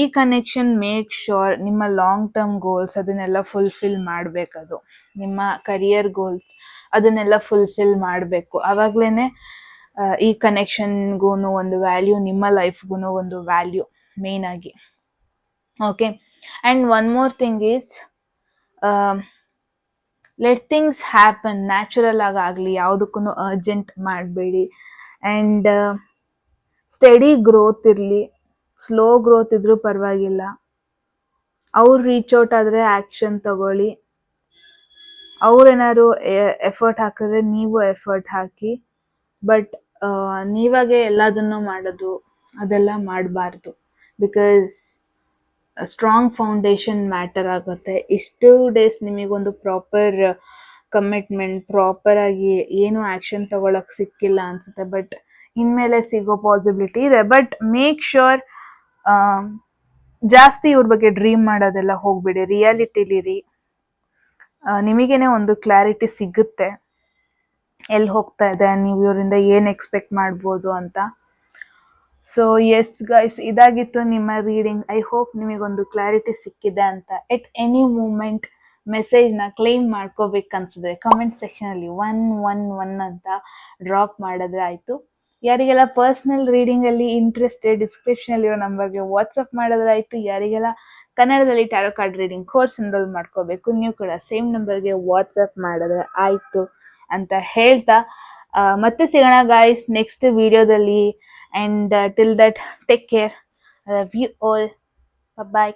ಈ ಕನೆಕ್ಷನ್ ಮೇಕ್ ಶೋರ್ ನಿಮ್ಮ ಲಾಂಗ್ ಟರ್ಮ್ ಗೋಲ್ಸ್ ಅದನ್ನೆಲ್ಲ ಫುಲ್ಫಿಲ್ ಮಾಡಬೇಕದು, ನಿಮ್ಮ ಕರಿಯರ್ ಗೋಲ್ಸ್ ಅದನ್ನೆಲ್ಲ ಫುಲ್ಫಿಲ್ ಮಾಡಬೇಕು. ಆವಾಗಲೇ ಈ ಕನೆಕ್ಷನ್ಗೂ ಒಂದು ವ್ಯಾಲ್ಯೂ, ನಿಮ್ಮ ಲೈಫ್ಗೂ ಒಂದು ವ್ಯಾಲ್ಯೂ ಮೇಯ್ನಾಗಿ. Okay, and one more thing is, let things happen, natural ಆಗಲಿ, ಯಾವುದಕ್ಕೂ ಅರ್ಜೆಂಟ್ ಮಾಡಬೇಡಿ. ಆ್ಯಂಡ್ ಸ್ಟಡಿ ಗ್ರೋತ್ ಇರಲಿ, ಸ್ಲೋ ಗ್ರೋತ್ ಇದ್ರೂ ಪರವಾಗಿಲ್ಲ. ಅವ್ರು ರೀಚ್ ಔಟ್ ಆದರೆ ಆ್ಯಕ್ಷನ್ ತಗೊಳ್ಳಿ, ಅವ್ರೇನಾದ್ರು ಎಫರ್ಟ್ ಹಾಕಿದ್ರೆ ನೀವು ಎಫರ್ಟ್ ಹಾಕಿ. ಬಟ್ ನೀವಾಗೆ ಎಲ್ಲದನ್ನು ಮಾಡೋದು ಅದೆಲ್ಲ ಮಾಡಬಾರ್ದು. ಬಿಕಾಸ್ ಸ್ಟ್ರಾಂಗ್ ಫೌಂಡೇಶನ್ ಮ್ಯಾಟರ್ ಆಗುತ್ತೆ. ಇಷ್ಟು ಡೇಸ್ ನಿಮಗೊಂದು ಪ್ರಾಪರ್ ಕಮಿಟ್ಮೆಂಟ್, ಪ್ರಾಪರಾಗಿ ಏನು ಆ್ಯಕ್ಷನ್ ತಗೊಳಕ್ಕೆ ಸಿಕ್ಕಿಲ್ಲ ಅನಿಸುತ್ತೆ. ಬಟ್ ಇನ್ಮೇಲೆ ಸಿಗೋ ಪಾಸಿಬಿಲಿಟಿ ಇದೆ. ಬಟ್ ಮೇಕ್ ಶ್ಯೂರ್ ಜಾಸ್ತಿ ಇವ್ರ ಬಗ್ಗೆ ಡ್ರೀಮ್ ಮಾಡೋದೆಲ್ಲ ಹೋಗ್ಬಿಡಿ, ರಿಯಾಲಿಟಿಲಿರಿ. ನಿಮಗೇನೆ ಒಂದು ಕ್ಲಾರಿಟಿ ಸಿಗುತ್ತೆ ಎಲ್ಲಿ ಹೋಗ್ತಾ ಇದೆ, ನೀವು ಇವರಿಂದ ಏನು ಎಕ್ಸ್ಪೆಕ್ಟ್ ಮಾಡ್ಬೋದು ಅಂತ. ಸೊ ಎಸ್ ಗೈಸ್, ಇದಾಗಿತ್ತು ನಿಮ್ಮ ರೀಡಿಂಗ್. ಐ ಹೋಪ್ ನಿಮಗೊಂದು ಕ್ಲಾರಿಟಿ ಸಿಕ್ಕಿದೆ ಅಂತ. ಎಟ್ ಎನಿ ಮೂಮೆಂಟ್ ಮೆಸೇಜ್ನ ಕ್ಲೈಮ್ ಮಾಡ್ಕೋಬೇಕನ್ಸಿದ್ರೆ ಕಮೆಂಟ್ ಸೆಕ್ಷನಲ್ಲಿ 111 ಅಂತ ಡ್ರಾಪ್ ಮಾಡಿದ್ರೆ ಆಯಿತು. ಯಾರಿಗೆಲ್ಲ ಪರ್ಸ್ನಲ್ ರೀಡಿಂಗಲ್ಲಿ ಇಂಟ್ರೆಸ್ಟೆಡ್, ಡಿಸ್ಕ್ರಿಪ್ಷನಲ್ಲಿರೋ ನಂಬರ್ಗೆ ವಾಟ್ಸಪ್ ಮಾಡಿದ್ರೆ ಆಯಿತು. ಯಾರಿಗೆಲ್ಲ ಕನ್ನಡದಲ್ಲಿ tarot card reading course enrol ಮಾಡ್ಕೋಬೇಕು, ನೀವು ಕೂಡ ಸೇಮ್ ನಂಬರ್ಗೆ ವಾಟ್ಸಪ್ ಮಾಡಿದ್ರೆ ಆಯಿತು ಅಂತ ಹೇಳ್ತಾ ಮತ್ತೆ ಸಿಗೋಣ ಗಾಯ್ಸ್ ನೆಕ್ಸ್ಟ್ ವಿಡಿಯೋದಲ್ಲಿ. And till that take care, love you all, bye.